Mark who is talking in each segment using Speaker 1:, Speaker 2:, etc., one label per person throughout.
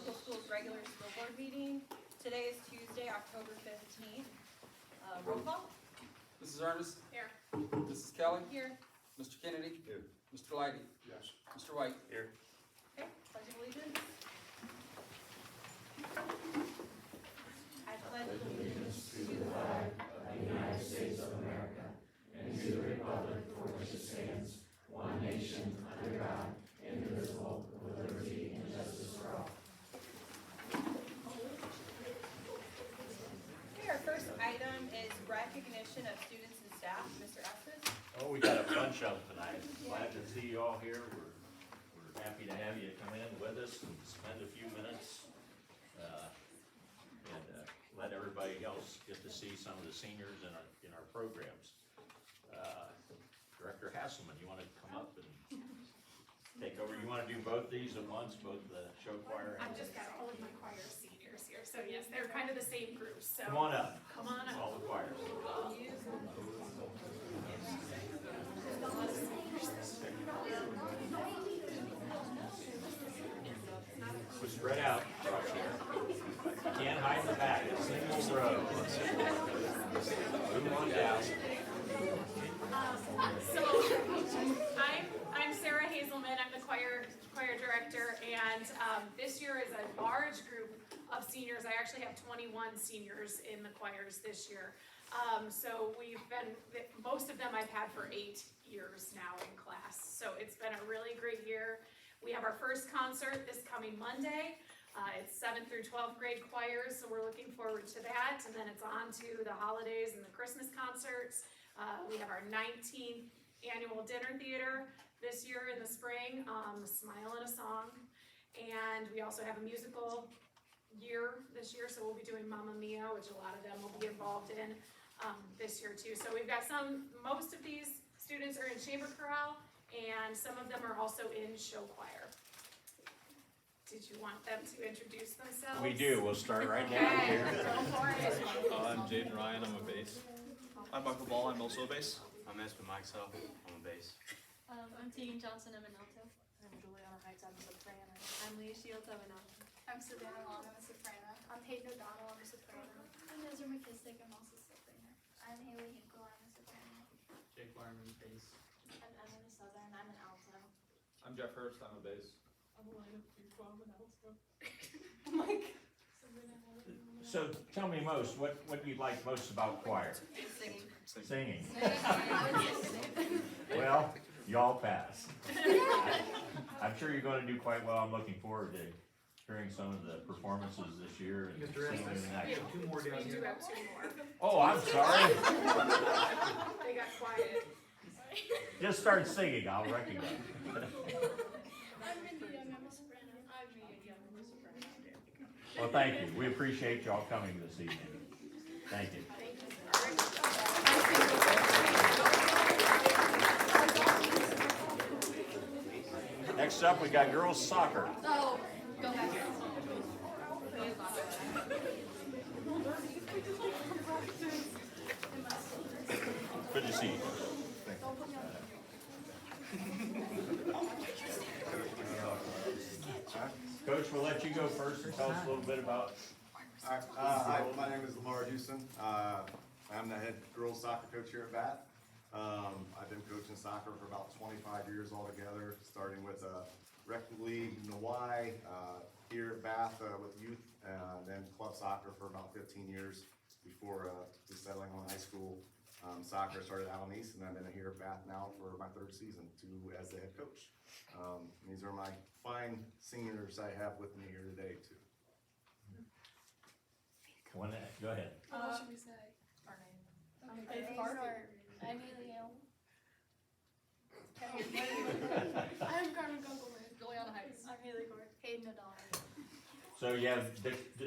Speaker 1: local schools regular school board meeting. Today is Tuesday, October 15th. Roll call.
Speaker 2: Mrs. Ernest?
Speaker 1: Here.
Speaker 2: Mrs. Kelly?
Speaker 1: Here.
Speaker 2: Mr. Kennedy?
Speaker 3: Here.
Speaker 2: Mr. Lighty?
Speaker 3: Yes.
Speaker 2: Mr. White?
Speaker 3: Here.
Speaker 1: Okay, pledge of allegiance. I pledge allegiance to the flag of the United States of America and to the republic for which it stands, one nation, under God, indivisible, with liberty and justice for all. Okay, our first item is recognition of students and staff. Mr. Estes?
Speaker 4: Oh, we got a bunch of them tonight. Glad to see you all here. We're happy to have you come in with us and spend a few minutes. And let everybody else get to see some of the seniors in our programs. Director Hasselman, you wanna come up and take over? You wanna do both these at once, both the show choir and?
Speaker 5: I've just got all of my choir seniors here, so yes, they're kind of the same group, so.
Speaker 4: Come on up,
Speaker 5: Come on up.
Speaker 4: all the choirs. So spread out, you can't hide in the back, it's single row. Move on down.
Speaker 5: So, I'm Sarah Hazelman, I'm the choir director, and this year is a large group of seniors. I actually have 21 seniors in the choirs this year. So most of them I've had for 8 years now in class, so it's been a really great year. We have our first concert this coming Monday. It's 7th through 12th grade choirs, so we're looking forward to that, and then it's on to the holidays and the Christmas concerts. We have our 19th annual dinner theater this year in the spring, Smile and a Song. And we also have a musical year this year, so we'll be doing Mamma Mia, which a lot of them will be involved in this year too. So we've got most of these students are in chamber chorale, and some of them are also in show choir. Did you want them to introduce themselves?
Speaker 4: We do, we'll start right down
Speaker 5: Okay,
Speaker 4: here.
Speaker 5: go for it.
Speaker 6: I'm Jaden Ryan, I'm a bass. I'm Michael Ball, I'm also a bass.
Speaker 7: I'm Espen Maxwell, I'm a bass.
Speaker 8: I'm Tegan Johnson, I'm an alto.
Speaker 9: I'm Juliana Heights, I'm a soprano.
Speaker 8: I'm Leah Shields, I'm an alto.
Speaker 9: I'm Savannah Long, I'm a soprano. I'm Hayden O'Donnell, I'm a soprano.
Speaker 10: I'm Ezra McKissick, I'm also soprano. I'm Haley Hinkle, I'm a soprano.
Speaker 7: Jake Larman, bass.
Speaker 10: I'm Emily Southern, I'm an alto.
Speaker 6: I'm Jeff Hurst, I'm a bass.
Speaker 8: I'm Elena Fuqua, I'm an alto.
Speaker 4: So tell me what do you like most about choir?
Speaker 1: Singing.
Speaker 4: Singing. Well, y'all pass. I'm sure you're gonna do quite well. I'm looking forward to hearing some of the performances this year and
Speaker 7: Mr.
Speaker 4: seeing them
Speaker 7: Estes,
Speaker 4: in
Speaker 7: we
Speaker 4: action.
Speaker 7: have 2 more down
Speaker 5: We do
Speaker 7: here.
Speaker 5: have 2 more.
Speaker 4: Oh, I'm sorry.
Speaker 5: They got quiet.
Speaker 4: Just start singing, I'll recognize.
Speaker 10: I'm Mindy Young, I'm a soprano.
Speaker 8: I'm Megan Young, I'm a soprano.
Speaker 4: Well, thank you. We appreciate y'all coming this evening. Thank you. Next up, we got girls soccer.
Speaker 8: Oh, go back.
Speaker 4: Good to see you. Coach, we'll let you go first and tell us a little bit about.
Speaker 3: Hi, my name is Lamar Houston. I'm the head girls soccer coach here at Bath. I've been coaching soccer for about 25 years altogether, starting with rec league in the Y, here at Bath with youth, then club soccer for about 15 years before settling on high school soccer. Started out on East, and I've been here at Bath now for my 3rd season, as the head coach. These are my fine seniors I have with me here today too.
Speaker 4: Go ahead.
Speaker 8: What should we say? Our name.
Speaker 10: Okay,
Speaker 8: It's hard.
Speaker 10: I'm Haley Young.
Speaker 8: I'm Carmen Kunkelman. Juliana Heights.
Speaker 10: I'm Haley Gord. Hayden O'Donnell.
Speaker 4: So you have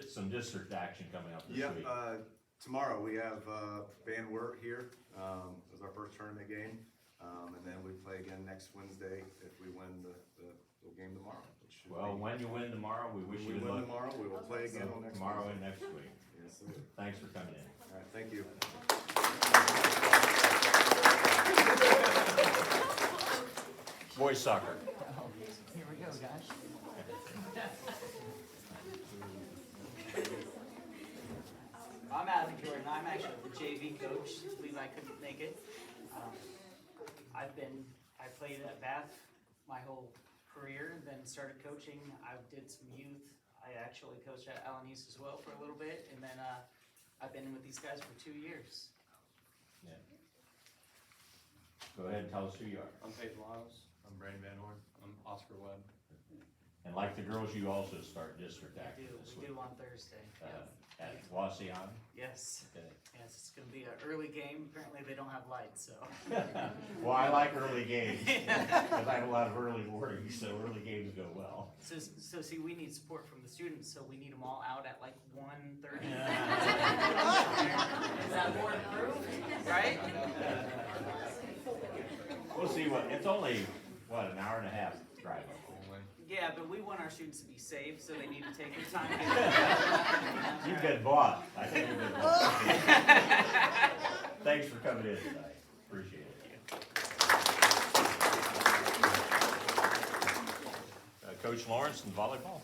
Speaker 4: some district action coming up this week.
Speaker 3: Yep, tomorrow we have Van Wert here. It was our first tournament game. And then we play again next Wednesday if we win the game tomorrow.
Speaker 4: Well, when you win tomorrow, we wish
Speaker 3: When
Speaker 4: you
Speaker 3: we win
Speaker 4: luck
Speaker 3: tomorrow, we will play again on next
Speaker 4: tomorrow
Speaker 3: Wednesday.
Speaker 4: and next week.
Speaker 3: Yes, sir.
Speaker 4: Thanks for coming in.
Speaker 3: All right, thank you.
Speaker 4: Boys soccer.
Speaker 7: Here we go, guys.
Speaker 11: JV coach. Levi couldn't make it. I played at Bath my whole career, then started coaching. I did some youth. I actually coached at Allen East as well for a little bit, and then I've been with these guys for 2 years.
Speaker 4: Yeah. Go ahead and tell us who you are.
Speaker 6: I'm Peyton Lyles. I'm Brandon Van Horn. I'm Oscar Webb.
Speaker 4: And like the girls, you also start district
Speaker 11: We
Speaker 4: action
Speaker 11: do,
Speaker 4: this
Speaker 11: we
Speaker 4: week.
Speaker 11: do on Thursday.
Speaker 4: At Waseon.
Speaker 11: Yes,
Speaker 4: Okay.
Speaker 11: yes, it's gonna be an early game. Apparently they don't have lights, so.
Speaker 4: Well, I like early games, because I have a lot of early mornings, so early games go well.
Speaker 11: So see, we need support from the students, so we need them all out at like 1:30. Is that more improved, right?
Speaker 4: We'll see it's only, an hour and a half drive up.
Speaker 11: Yeah, but we want our students to be safe, so they need to take their time. To
Speaker 4: You've been bought. I think you've been bought. Thanks for coming in tonight. Appreciate it. Coach Lawrence in volleyball.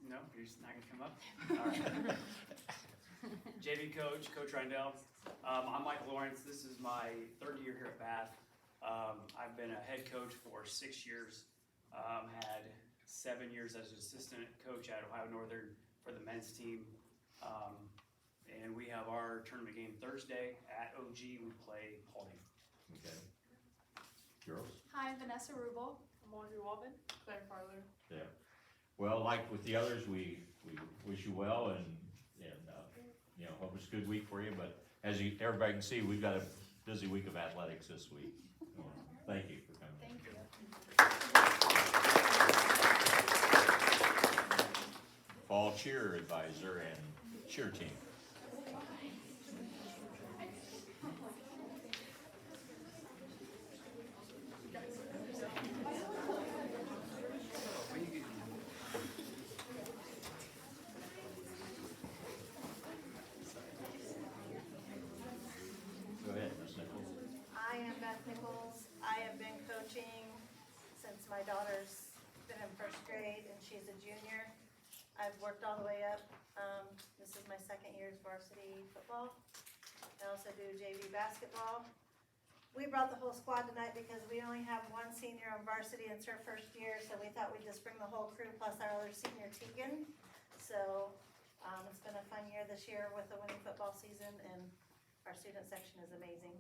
Speaker 12: No, you're just not gonna come up? All right. JV coach, Coach Rindell. I'm Michael Lawrence. This is my 3rd year here at Bath. I've been a head coach for 6 years. Had 7 years as an assistant coach at Ohio Northern for the men's team. And we have our tournament game Thursday at OG. We play Paulding.
Speaker 4: Okay. Girls?
Speaker 9: Hi, I'm Vanessa Rubel.
Speaker 8: I'm Audrey Walvin. Claire Farler.
Speaker 4: Yeah. Well, like with the others, we wish you well and hope it's a good week for you. But as everybody can see, we've got a busy week of athletics this week. Thank you for coming.
Speaker 9: Thank you.
Speaker 4: Fall cheer advisor and cheer team. Go ahead, Ms. Nichols.
Speaker 13: I am Beth Nichols. I have been coaching since my daughter's been in 1st grade and she's a junior. I've worked all the way up. This is my 2nd year's varsity football. I also do JV basketball. We brought the whole squad tonight because we only have one senior on varsity and it's her 1st year, so we thought we'd just bring the whole crew plus our other senior Tegan. So it's been a fun year this year with the winning football season, and our student section is amazing.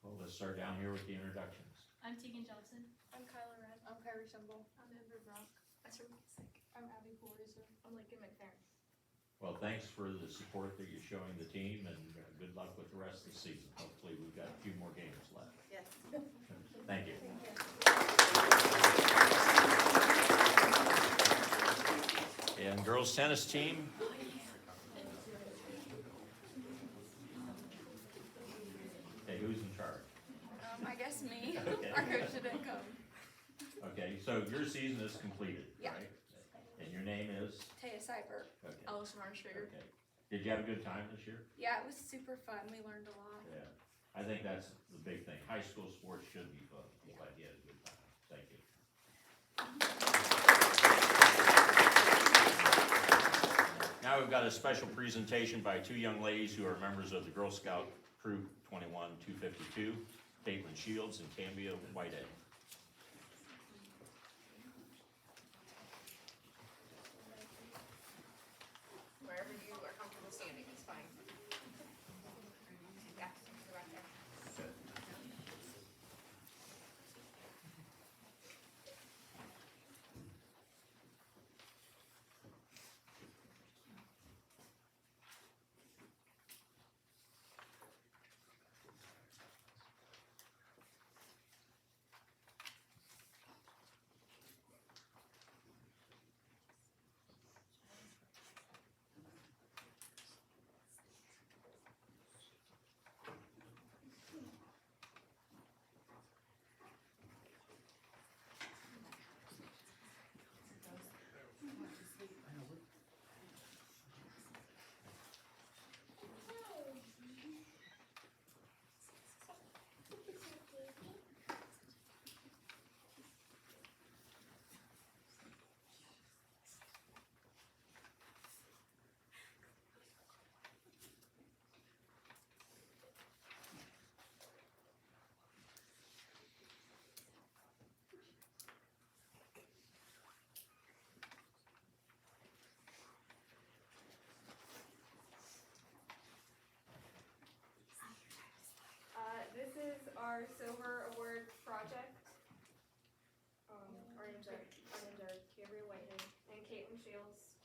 Speaker 4: Well, let's start down here with the introductions.
Speaker 10: I'm Tegan Johnson.
Speaker 8: I'm Kyla Red. I'm Kyrie Shumble.
Speaker 10: I'm Amber Brock.
Speaker 8: I'm Abby Porizer. I'm Lincoln McFerrin.
Speaker 4: Well, thanks for the support that you're showing the team, and good luck with the rest of the season. Hopefully, we've got a few more games left.
Speaker 13: Yes.
Speaker 4: Thank you. And girls tennis team. Okay, who's in charge?
Speaker 8: I guess me.
Speaker 4: Okay.
Speaker 8: Our coach didn't come.
Speaker 4: Okay, so your season is completed,
Speaker 8: Yeah.
Speaker 4: right? And your name is?
Speaker 8: Taya Seibert.
Speaker 4: Okay.
Speaker 8: Allison Marshford.
Speaker 4: Okay. Did you have a good time this year?
Speaker 8: Yeah, it was super fun. We learned a lot.
Speaker 4: Yeah. I think that's the big thing. High school sports should be fun. I'm glad you had a good time. Thank you. Now we've got a special presentation by 2 young ladies who are members of the Girl Scout Troop 21-252, Caitlin Shields and Cambia Whitehead.
Speaker 8: Wherever you are comfortable standing is fine. Yeah, right there.
Speaker 9: our Silver Award project. Our names are Cambria Whitehead and Caitlin Shields.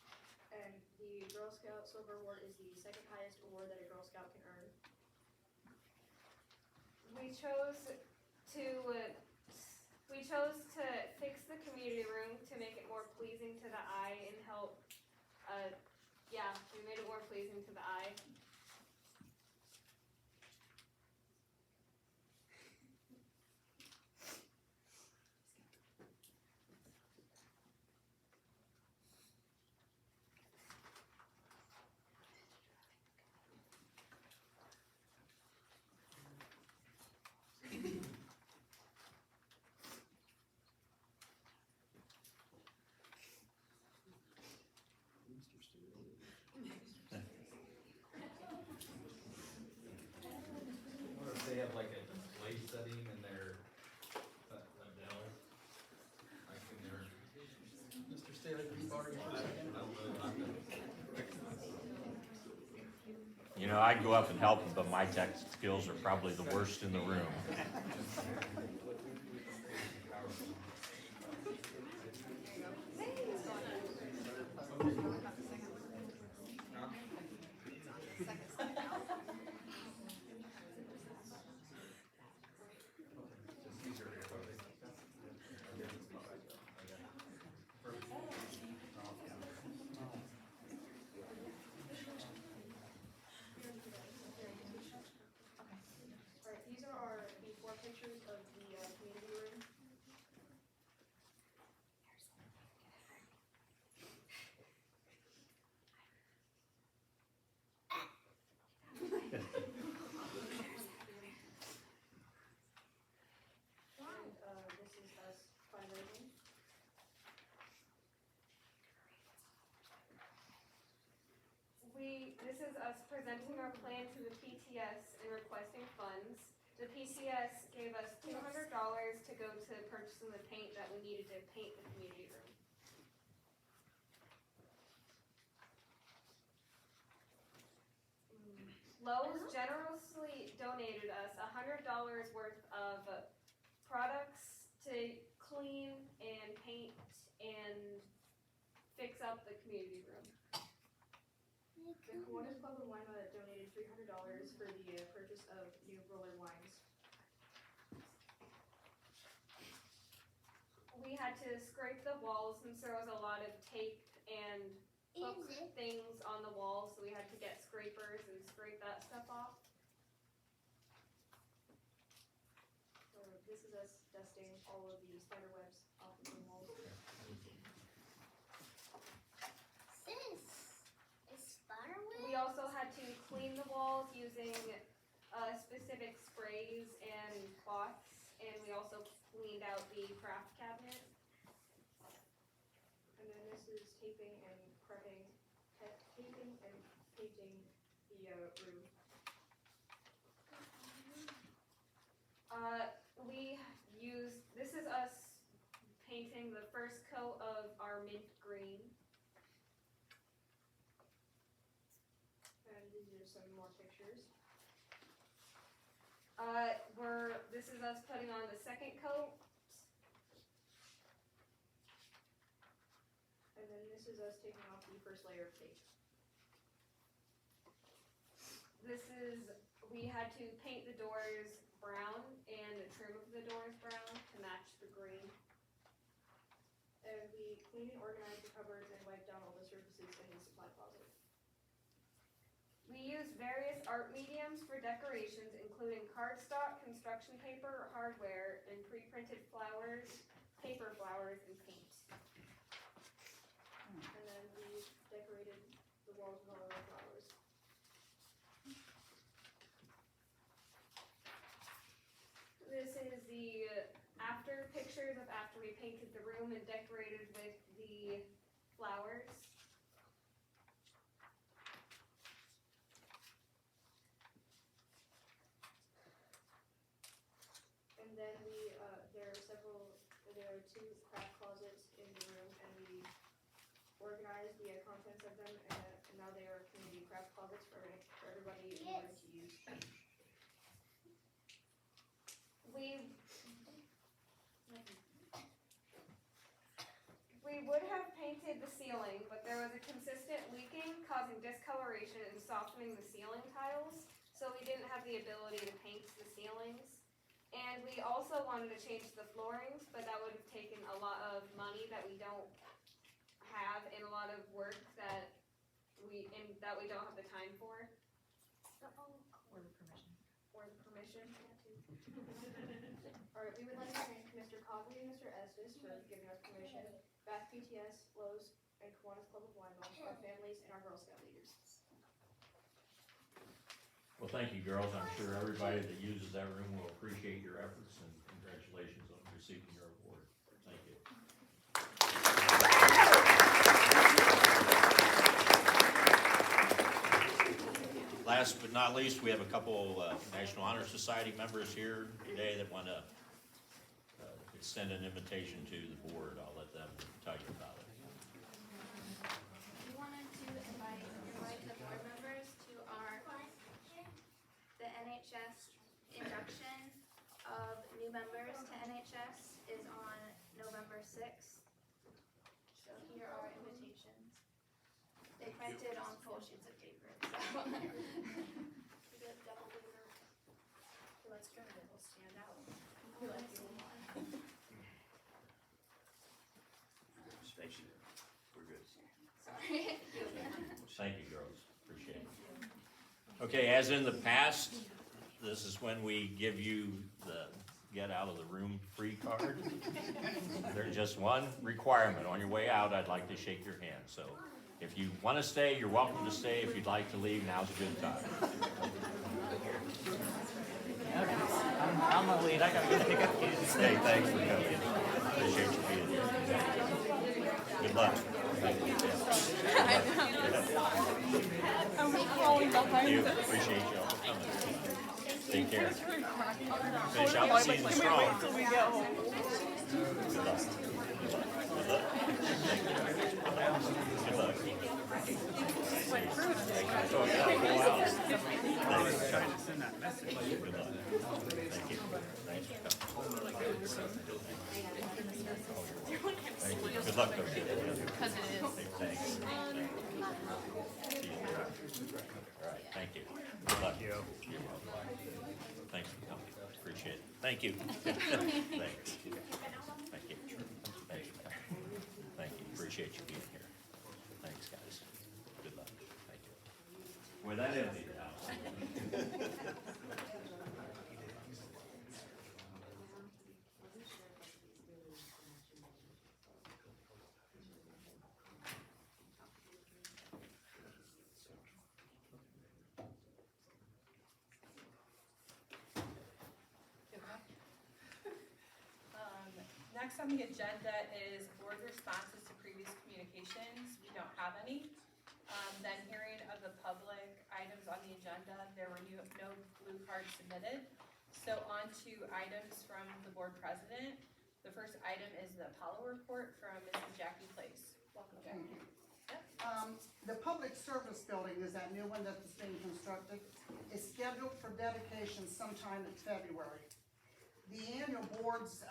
Speaker 9: And the Girl Scout Silver Award is the second highest award that a Girl Scout can earn. We chose to fix the community room to make it more pleasing to the eye and help, we made it more pleasing to the eye.
Speaker 6: What if they have like a display setting in their, Adele? Like in their.
Speaker 7: Mr. Staley, can you borrow your for a second?
Speaker 4: You know, I'd go up and help them, but my tech skills are probably the worst in the room.
Speaker 9: Alright, these are the 4 pictures of the community room. And this is us fundraising. This is us presenting our plan to the PTS and requesting funds. The PTS gave us $200 to go to purchasing the paint that we needed to paint the community room. Lowe's generously donated us $100 worth of products to clean and paint and fix up the community room. The Kiwanis Club of Lima donated $300 for the purchase of new roller wines. We had to scrape the walls since there was a lot of tape and hook things on the walls, so we had to get scrapers and scrape that stuff off. So this is us dusting all of the spider webs off of the walls. We also had to clean the walls using specific sprays and cloths, and we also cleaned out the craft cabinet. And then this is taping and prepping, taping and painting the room. This is us painting the first coat of our mint green. And these are some more pictures. This is us putting on the second coat. And then this is us taking off the first layer of tape. We had to paint the doors brown and the trim of the doors brown to match the green. And we cleaned and organized the cupboards and wiped down all the surfaces in the supply closet. We used various art mediums for decorations, including cardstock, construction paper, hardware, and pre-printed flowers, paper flowers, and paint. And then we decorated the walls with all of our flowers. This is the after pictures of after we painted the room and decorated with the flowers. And then there are 2 craft closets in the room, and we organized the contents of them, and now they are community craft closets for everybody who wanted to use. we would have painted the ceiling, but there was a consistent leaking causing discoloration and softening the ceiling tiles, so we didn't have the ability to paint the ceilings. And we also wanted to change the floorings, but that would have taken a lot of money that we don't have and a lot of work that we don't have the time for. Or the permission. Alright, we would like to thank Mr. Cogley and Mr. Estes for giving us permission, Bath PTS, Lowe's, and Kiwanis Club of Wine, our families, and our Girl Scout leaders.
Speaker 4: Well, thank you, girls. I'm sure everybody that uses that room will appreciate your efforts, and congratulations on receiving your award. Thank you. Last but not least, we have a couple National Honor Society members here today that want to extend an invitation to the board. I'll let them tell you about it.
Speaker 10: We wanted to invite the board members to the NHS induction of new members to NHS is on November 6th. So here are our invitations. They printed on full sheets of paper, so. We got double paper.
Speaker 9: Let's go, then we'll stand out.
Speaker 3: We're good.
Speaker 10: Sorry.
Speaker 4: Thank you, girls. Appreciate it. Okay, as in the past, this is when we give you the get out of the room free card. There's just one requirement. On your way out, I'd like to shake your hand. So if you want to stay, you're welcome to stay. If you'd like to leave, now's a good time.
Speaker 11: I'm gonna lead, I gotta go pick up kids.
Speaker 4: Hey, thanks for coming. Appreciate you being here. Good luck.
Speaker 8: I'm crawling behind
Speaker 4: You
Speaker 8: this.
Speaker 4: appreciate y'all for coming. Take care. Finish out the season strong.
Speaker 8: Till we get home.
Speaker 4: Good luck. Good luck. Thank you. Good luck.
Speaker 8: Went through today.
Speaker 4: Oh, yeah. Wow. Thanks. Good luck. Thank you. Thanks for coming. Thank you. Good luck, Coach.
Speaker 8: Because it is.
Speaker 4: Thanks. All right, thank you. Good luck. You're welcome. Thanks for coming. Appreciate it. Thank you. Thanks. Thank you. Thank you. Thank you. Appreciate you being here. Thanks, guys. Good luck. Thank you. Well, that emptied the house.
Speaker 8: Next on the agenda is board responses to previous communications. We don't have any. Then hearing of the public items on the agenda, there were no blue cards submitted. So on to items from the board president. The first item is the Apollo report from Mrs. Jackie Place. Welcome, Jackie.
Speaker 14: The public service building is that new one that's being constructed. Is scheduled for dedication sometime in February. The annual board's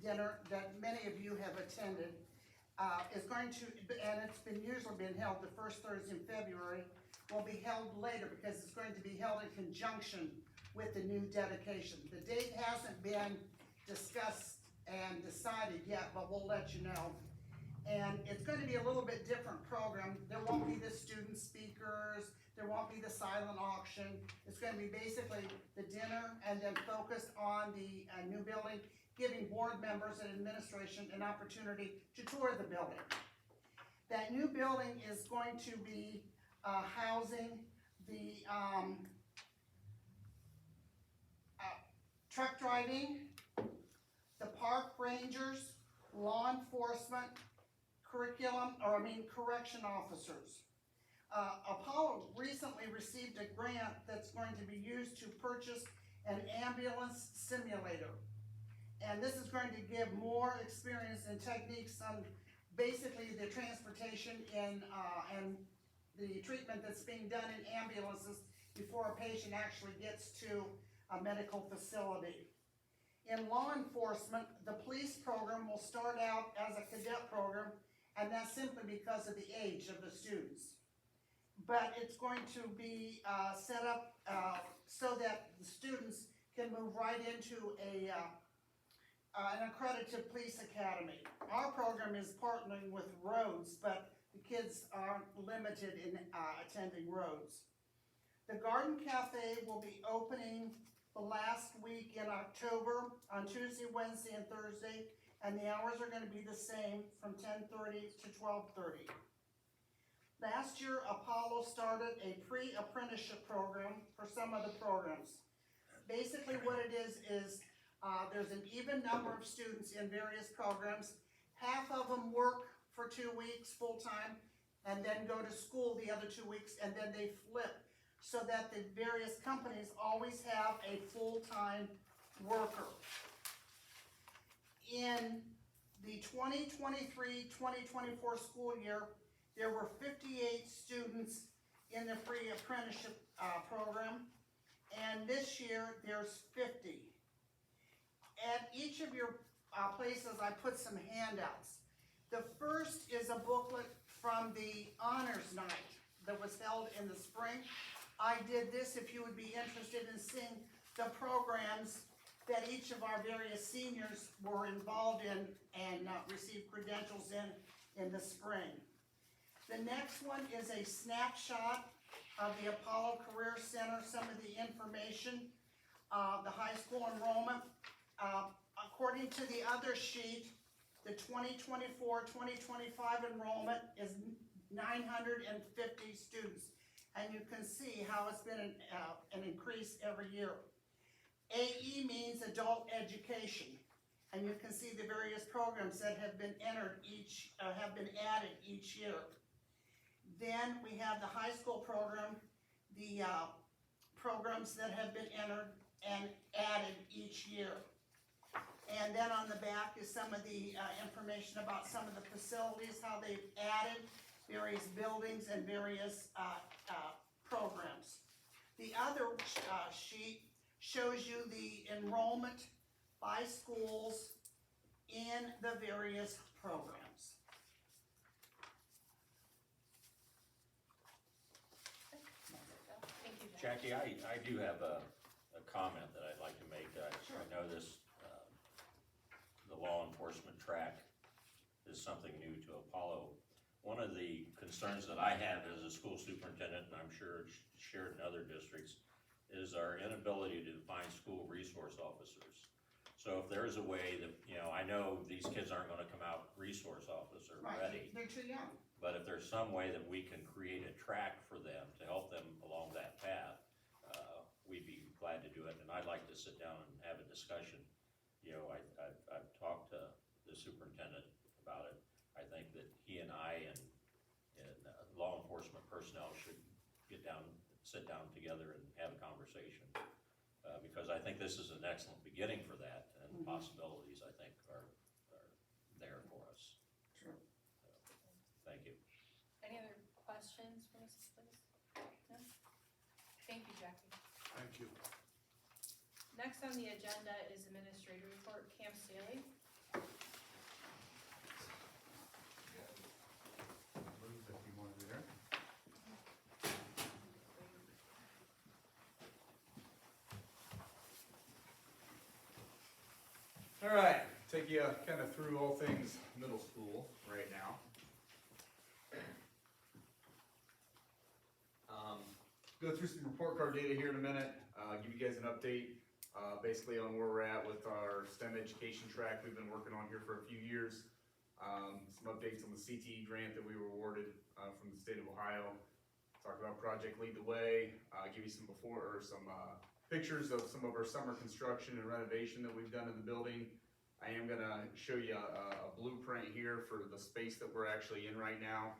Speaker 14: dinner that many of you have attended is going to, and it's usually been held the first Thursday in February, will be held later because it's going to be held in conjunction with the new dedication. The date hasn't been discussed and decided yet, but we'll let you know. And it's going to be a little bit different program. There won't be the student speakers, there won't be the silent auction. It's going to be basically the dinner and then focused on the new building, giving board members and administration an opportunity to tour the building. That new building is going to be housing the truck driving, the park rangers, law enforcement, correction officers. Apollo recently received a grant that's going to be used to purchase an ambulance simulator. And this is going to give more experience and techniques on basically the transportation and the treatment that's being done in ambulances before a patient actually gets to a medical facility. In law enforcement, the police program will start out as a cadet program, and that's simply because of the age of the students. But it's going to be set up so that the students can move right into an accredited police academy. Our program is partnering with Rhodes, but the kids aren't limited in attending Rhodes. The Garden Cafe will be opening the last week in October on Tuesday, Wednesday, and Thursday, and the hours are going to be the same from 10:30 to 12:30. Last year, Apollo started a pre-apprenticeship program for some of the programs. Basically what it is there's an even number of students in various programs. Half of them work for 2 weeks full-time and then go to school the other 2 weeks, and then they flip so that the various companies always have a full-time worker. In the 2023-2024 school year, there were 58 students in the pre-apprenticeship program, and this year there's 50. At each of your places, I put some handouts. The first is a booklet from the honors night that was held in the spring. I did this if you would be interested in seeing the programs that each of our various seniors were involved in and received credentials in the spring. The next one is a snapshot of the Apollo Career Center, some of the information, the high school enrollment. According to the other sheet, the 2024-2025 enrollment is 950 students. And you can see how it's been an increase every year. AE means adult education. And you can see the various programs that have been added each year. Then we have the high school program, the programs that have been entered and added each year. And then on the back is some of the information about some of the facilities, how they've added various buildings and various programs. The other sheet shows you the enrollment by schools in the various programs.
Speaker 8: Thank you,
Speaker 4: Jackie, I do have a comment that I'd like to make. I know this, the law enforcement track is something new to Apollo. One of the concerns that I have as a school superintendent, and I'm sure it's shared in other districts, is our inability to find school resource officers. So if there's a way that, I know these kids aren't gonna come out resource officer ready.
Speaker 14: They're too young.
Speaker 4: But if there's some way that we can create a track for them to help them along that path, we'd be glad to do it, and I'd like to sit down and have a discussion. I've talked to the superintendent about it. I think that he and I and law enforcement personnel should sit down together and have a conversation. Because I think this is an excellent beginning for that, and the possibilities, I think, are there for us.
Speaker 14: Sure.
Speaker 4: Thank you.
Speaker 8: Any other questions for Mrs. Bliss? No? Thank you, Jackie.
Speaker 3: Thank you.
Speaker 8: Next on the agenda is administrator report, Cam Staley.
Speaker 6: Move if you want to be there. All right, take you kind of through all things middle school right now. Go through some report card data here in a minute, give you guys an update basically on where we're at with our STEM education track we've been working on here for a few years. Some updates on the CTE grant that we were awarded from the state of Ohio. Talk about Project Lead the Way, give you some pictures of some of our summer construction and renovation that we've done in the building. I am gonna show you a blueprint here for the space that we're actually in right now.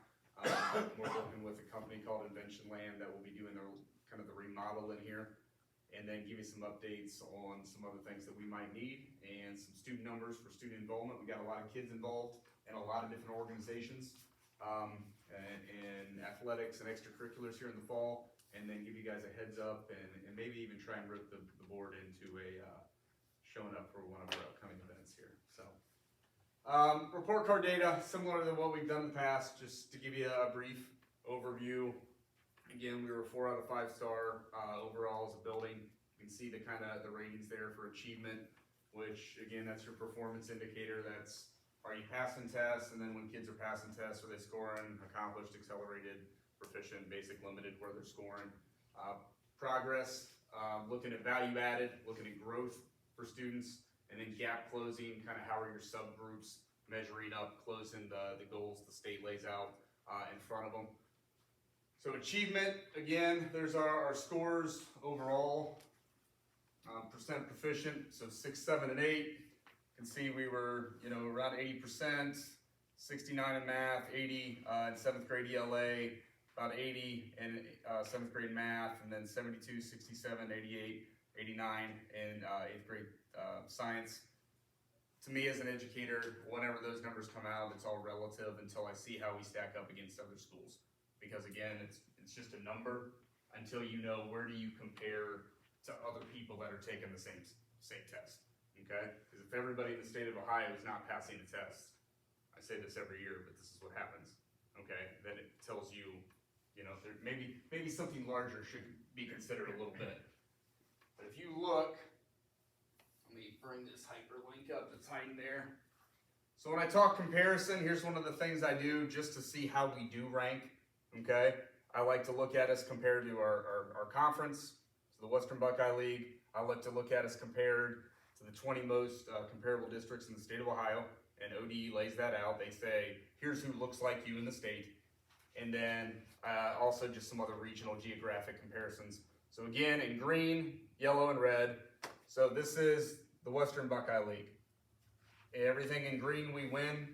Speaker 6: We're working with a company called Invention Land that will be doing the remodel in here, and then give you some updates on some other things that we might need, and some student numbers for student involvement. We got a lot of kids involved in a lot of different organizations, and athletics and extracurriculars here in the fall, and then give you guys a heads up and maybe even try and rip the board into a showing up for one of our upcoming events here, so. Report card data, similar to what we've done in the past, just to give you a brief overview. Again, we were 4 out of 5 star, overall as a building. You can see the the ratings there for achievement, which again, that's your performance indicator. That's, are you passing tests? And then when kids are passing tests, are they scoring accomplished, accelerated, proficient, basic, limited, where they're scoring? Progress, looking at value added, looking at growth for students, and then gap closing, how are your subgroups measuring up, closing the goals the state lays out in front of them. So achievement, again, there's our scores overall. Percent proficient, so 6, 7, and 8. You can see we were, around 80%, 69 in math, 80 in 7th grade ELA, about 80 in 7th grade math, and then 72, 67, 88, 89 in 8th grade science. To me as an educator, whenever those numbers come out, it's all relative until I see how we stack up against other schools. Because again, it's just a number until you know where do you compare to other people that are taking the same test, okay? Because if everybody in the state of Ohio is not passing the test, I say this every year, but this is what happens, okay? Then it tells you, there maybe something larger should be considered a little bit. But if you look, let me bring this hyperlink up that's hiding there. So when I talk comparison, here's one of the things I do just to see how we do rank, okay? I like to look at us compared to our conference, the Western Buckeye League. I like to look at us compared to the 20 most comparable districts in the state of Ohio, and ODE lays that out. They say, here's who looks like you in the state, and then also just some other regional geographic comparisons. So again, in green, yellow, and red, so this is the Western Buckeye League. Everything in green we win,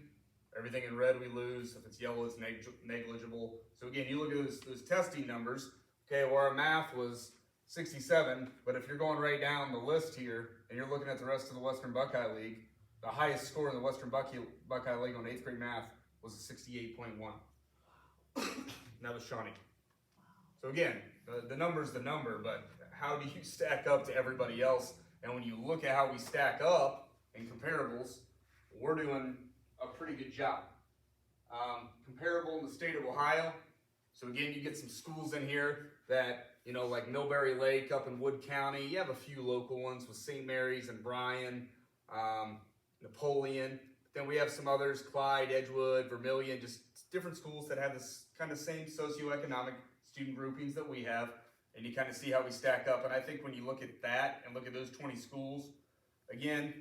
Speaker 6: everything in red we lose. If it's yellow, it's negligible. So again, you look at those testing numbers, okay, where our math was 67, but if you're going right down the list here, and you're looking at the rest of the Western Buckeye League, the highest score in the Western Buckeye League on 8th grade math was a 68.1. And that was Shawnee. So again, the number's the number, but how do you stack up to everybody else? And when you look at how we stack up in comparables, we're doing a pretty good job. Comparable in the state of Ohio. So again, you get some schools in here that, like Millbury Lake up in Wood County. You have a few local ones with St. Mary's and Bryan, Napoleon. Then we have some others, Clyde, Edgewood, Vermilion, just different schools that have this same socioeconomic student groupings that we have. And you see how we stack up. And I think when you look at that and look at those 20 schools, again,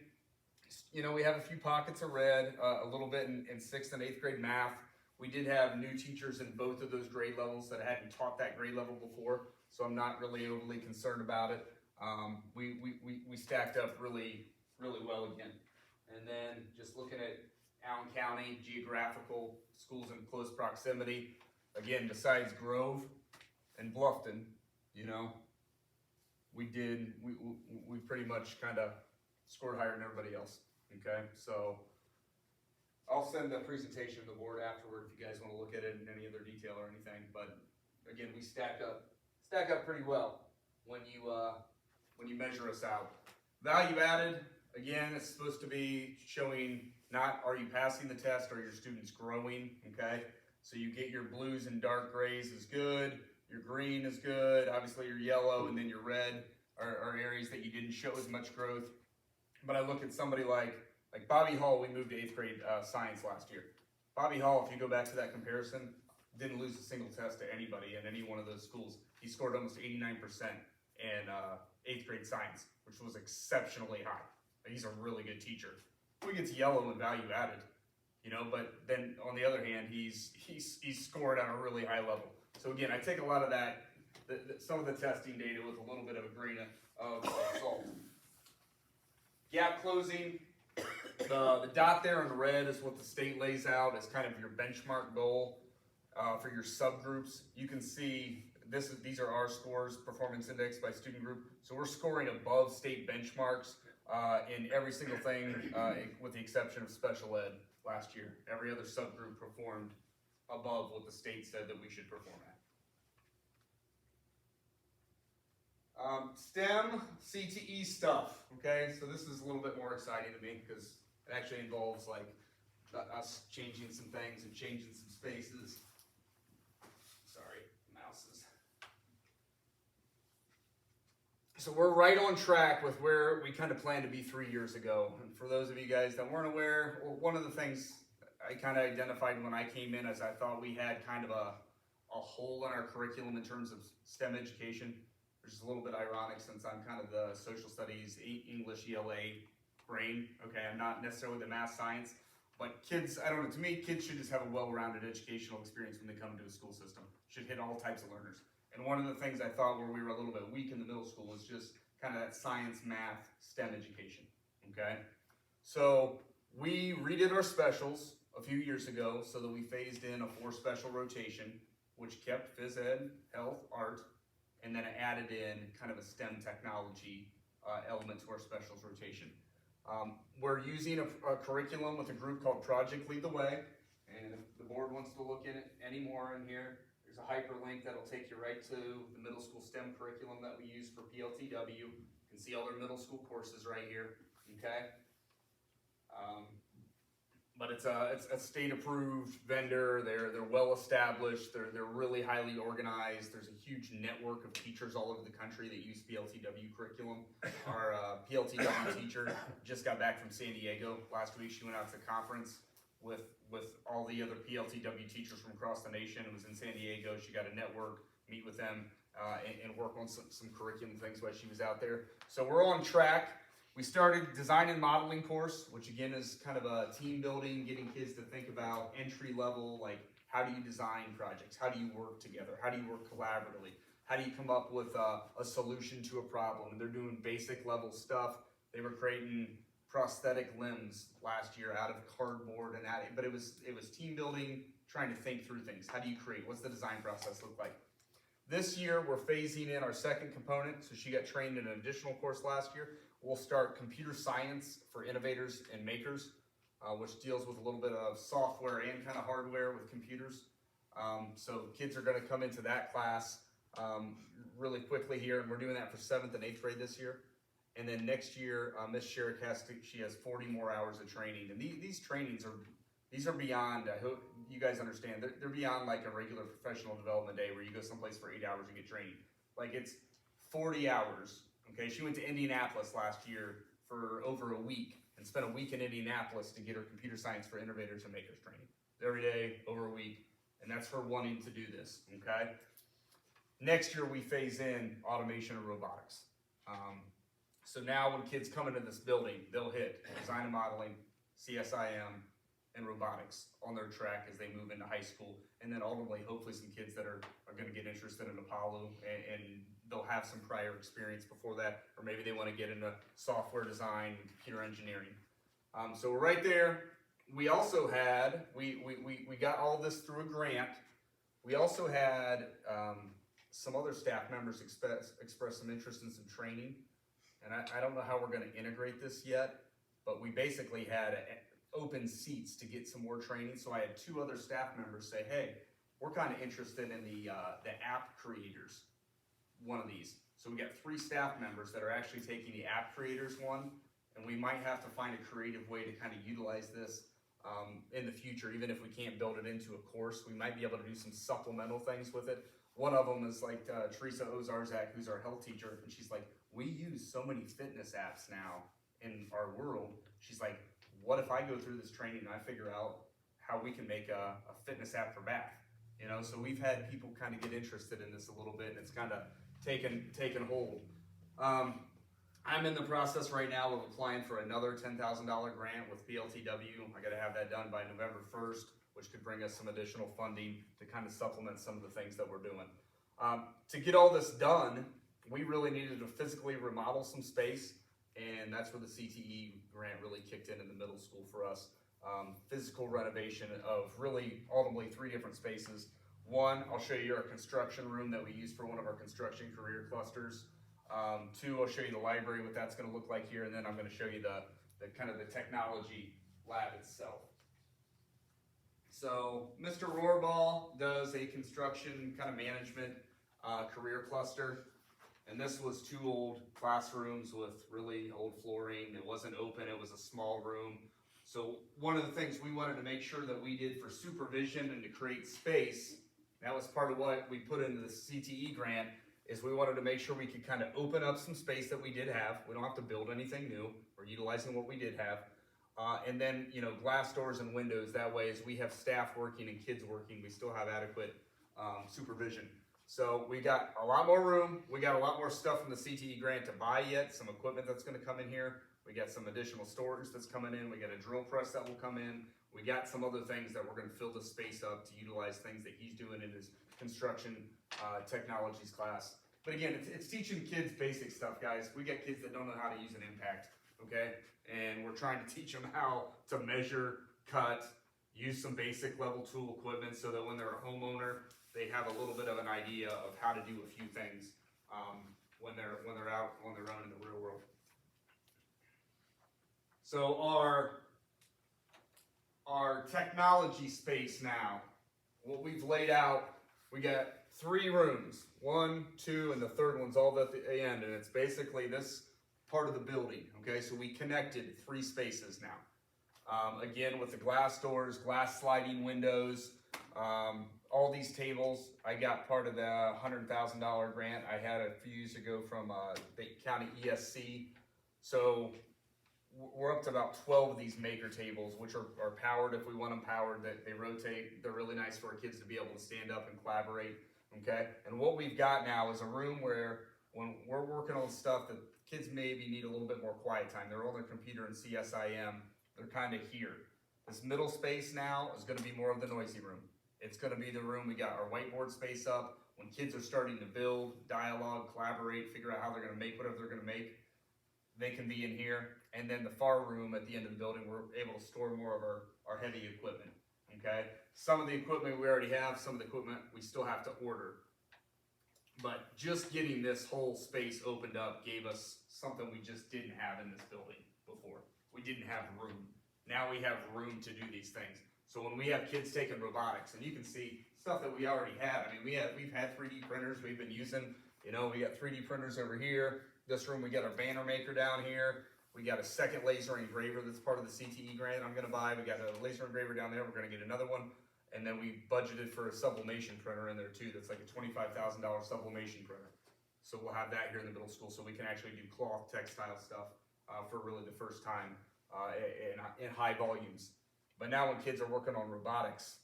Speaker 6: we have a few pockets of red, a little bit in 6th and 8th grade math. We did have new teachers in both of those grade levels that hadn't taught that grade level before, so I'm not really overly concerned about it. We stacked up really, really well again. And then just looking at Allen County, geographical schools in close proximity. Again, besides Grove and Bluffton, we pretty much scored higher than everybody else, okay? So I'll send the presentation to the board afterward if you guys want to look at it in any other detail or anything. But again, we stack up pretty well when you measure us out. Value added, again, it's supposed to be showing not are you passing the test, or your students growing, okay? So you get your blues and dark grays is good, your green is good, obviously your yellow, and then your red are areas that you didn't show as much growth. But I look at somebody like Bobby Hall. We moved to 8th grade science last year. Bobby Hall, if you go back to that comparison, didn't lose a single test to anybody in any one of those schools. He scored almost 89% in 8th grade science, which was exceptionally high. He's a really good teacher. We get to yellow and value added, but then on the other hand, he's scored on a really high level. So again, I take a lot of that, some of the testing data with a little bit of a grain of salt. Gap closing, the dot there in red is what the state lays out as your benchmark goal for your subgroups. You can see these are our scores, performance index by student group. So we're scoring above state benchmarks in every single thing with the exception of special ed last year. Every other subgroup performed above what the state said that we should perform STEM, CTE stuff, okay? So this is a little bit more exciting to me because it actually involves like us changing some things and changing some spaces. Sorry, mouses. So we're right on track with where we kind of planned to be 3 years ago. And for those of you guys that weren't aware, one of the things I kind of identified when I came in is I thought we had kind of a hole in our curriculum in terms of STEM education, which is a little bit ironic since I'm kind of the social studies, English, ELA brain. Okay, I'm not necessarily the math science, but kids, I don't know, to me, kids should just have a well-rounded educational experience when they come into a school system. Should hit all types of learners. And one of the things I thought where we were a little bit weak in the middle school was just kind of that science, math, STEM education, okay? So we redid our specials a few years ago so that we phased in a 4 special rotation, which kept phys ed, health, art, and then added in kind of a STEM technology element to our specials rotation. We're using a curriculum with a group called Project Lead the Way, and if the board wants to look in it anymore in here, there's a hyperlink that'll take you right to the middle school STEM curriculum that we use for PLTW. You can see all their middle school courses right here, okay? But it's a state-approved vendor. They're well-established. They're really highly organized. There's a huge network of teachers all over the country that use PLTW curriculum. Our PLTW teacher just got back from San Diego last week. She went out to a conference with all the other PLTW teachers from across the nation. It was in San Diego. She got a network, meet with them, and work on some curriculum things while she was out there. So we're on track. We started design and modeling course, which again is kind of a team building, getting kids to think about entry level, like how do you design projects? How do you work together? How do you work collaboratively? How do you come up with a solution to a problem? And they're doing basic level stuff. They were creating prosthetic limbs last year out of cardboard and that, but it was team building, trying to think through things. How do you create? What's the design process look like? This year, we're phasing in our second component, so she got trained in an additional course last year. We'll start computer science for innovators and makers, which deals with a little bit of software and kind of hardware with computers. So kids are going to come into that class really quickly here, and we're doing that for 7th and 8th grade this year. And then next year, Miss Sherrick she has 40 more hours of training, and these trainings are beyond. I hope you guys understand. They're beyond like a regular professional development day where you go someplace for 8 hours and get training. Like it's 40 hours. Okay, she went to Indianapolis last year for over a week and spent a week in Indianapolis to get her computer science for innovators and makers training. Every day, over a week, and that's her wanting to do this, okay? Next year, we phase in automation and robotics. So now when kids come into this building, they'll hit design and modeling, CSIM, and robotics on their track as they move into high school. And then ultimately, hopefully some kids that are gonna get interested in Apollo and they'll have some prior experience before that, or maybe they wanna get into software design and computer engineering. So we're right there. We also had, we got all this through a grant. We also had some other staff members express some interest in some training. And I don't know how we're gonna integrate this yet, but we basically had open seats to get some more training. So I had 2 other staff members say, hey, we're kind of interested in the app creators, one of these. So we got 3 staff members that are actually taking the app creators one, and we might have to find a creative way to kind of utilize this in the future. Even if we can't build it into a course, we might be able to do some supplemental things with it. One of them is like Teresa Ozarzak, who's our health teacher, and she's like, we use so many fitness apps now in our world. She's like, what if I go through this training and I figure out how we can make a fitness app for Bath? You know, so we've had people kind of get interested in this a little bit, and it's kind of taken hold. I'm in the process right now of applying for another $10,000 grant with PLTW. I got to have that done by November 1st, which could bring us some additional funding to kind of supplement some of the things that we're doing. To get all this done, we really needed to physically remodel some space, and that's where the CTE grant really kicked in the middle school for us. Physical renovation of really ultimately 3 different spaces. One, I'll show you our construction room that we use for one of our construction career clusters. 2, I'll show you the library, what that's going to look like here, and then I'm going to show you the kind of the technology lab itself. So Mr. Rohrball does a construction kind of management career cluster. And this was 2 old classrooms with really old flooring. It wasn't open, it was a small room. So one of the things we wanted to make sure that we did for supervision and to create space, that was part of what we put into the CTE grant, is we wanted to make sure we could kind of open up some space that we did have. We don't have to build anything new. We're utilizing what we did have. And then, you know, glass doors and windows. That way, as we have staff working and kids working, we still have adequate supervision. So we got a lot more room. We got a lot more stuff from the CTE grant to buy yet. Some equipment that's going to come in here. We got some additional storage that's coming in. We got a drill press that will come in. We got some other things that we're going to fill the space up to utilize things that he's doing in his construction technologies class. But again, it's teaching kids basic stuff, guys. We got kids that don't know how to use an impact, okay? And we're trying to teach them how to measure, cut, use some basic level tool equipment so that when they're a homeowner, they have a little bit of an idea of how to do a few things when they're out on their own in the real world. So our technology space now, what we've laid out, we got 3 rooms, 1, 2, and the third one's all at the end, and it's basically this part of the building, okay? So we connected 3 spaces now. Again, with the glass doors, glass sliding windows, all these tables. I got part of the $100,000 grant I had a few years ago from the county ESC. So we're up to about 12 of these maker tables, which are powered if we want them powered. That they rotate. They're really nice for our kids to be able to stand up and collaborate. Okay, and what we've got now is a room where when we're working on stuff that kids maybe need a little bit more quiet time. They're on their computer in CSIM. They're kind of here. This middle space now is going to be more of the noisy room. It's going to be the room, we got our whiteboard space up. When kids are starting to build, dialogue, collaborate, figure out how they're going to make whatever they're going to make, they can be in here. And then the far room at the end of the building, we're able to store more of our heavy equipment, okay? Some of the equipment we already have, some of the equipment we still have to order. But just getting this whole space opened up gave us something we just didn't have in this building before. We didn't have room. Now we have room to do these things. So when we have kids taking robotics, and you can see stuff that we already have. I mean, we've had 3D printers we've been using. You know, we got 3D printers over here. This room, we got our banner maker down here. We got a second laser engraver that's part of the CTE grant I'm gonna buy. We got a laser engraver down there. We're gonna get another one. And then we budgeted for a sublimation printer in there too. That's like a $25,000 sublimation printer. So we'll have that here in the middle school so we can actually do cloth textile stuff for really the first time in high volumes. But now when kids are working on robotics,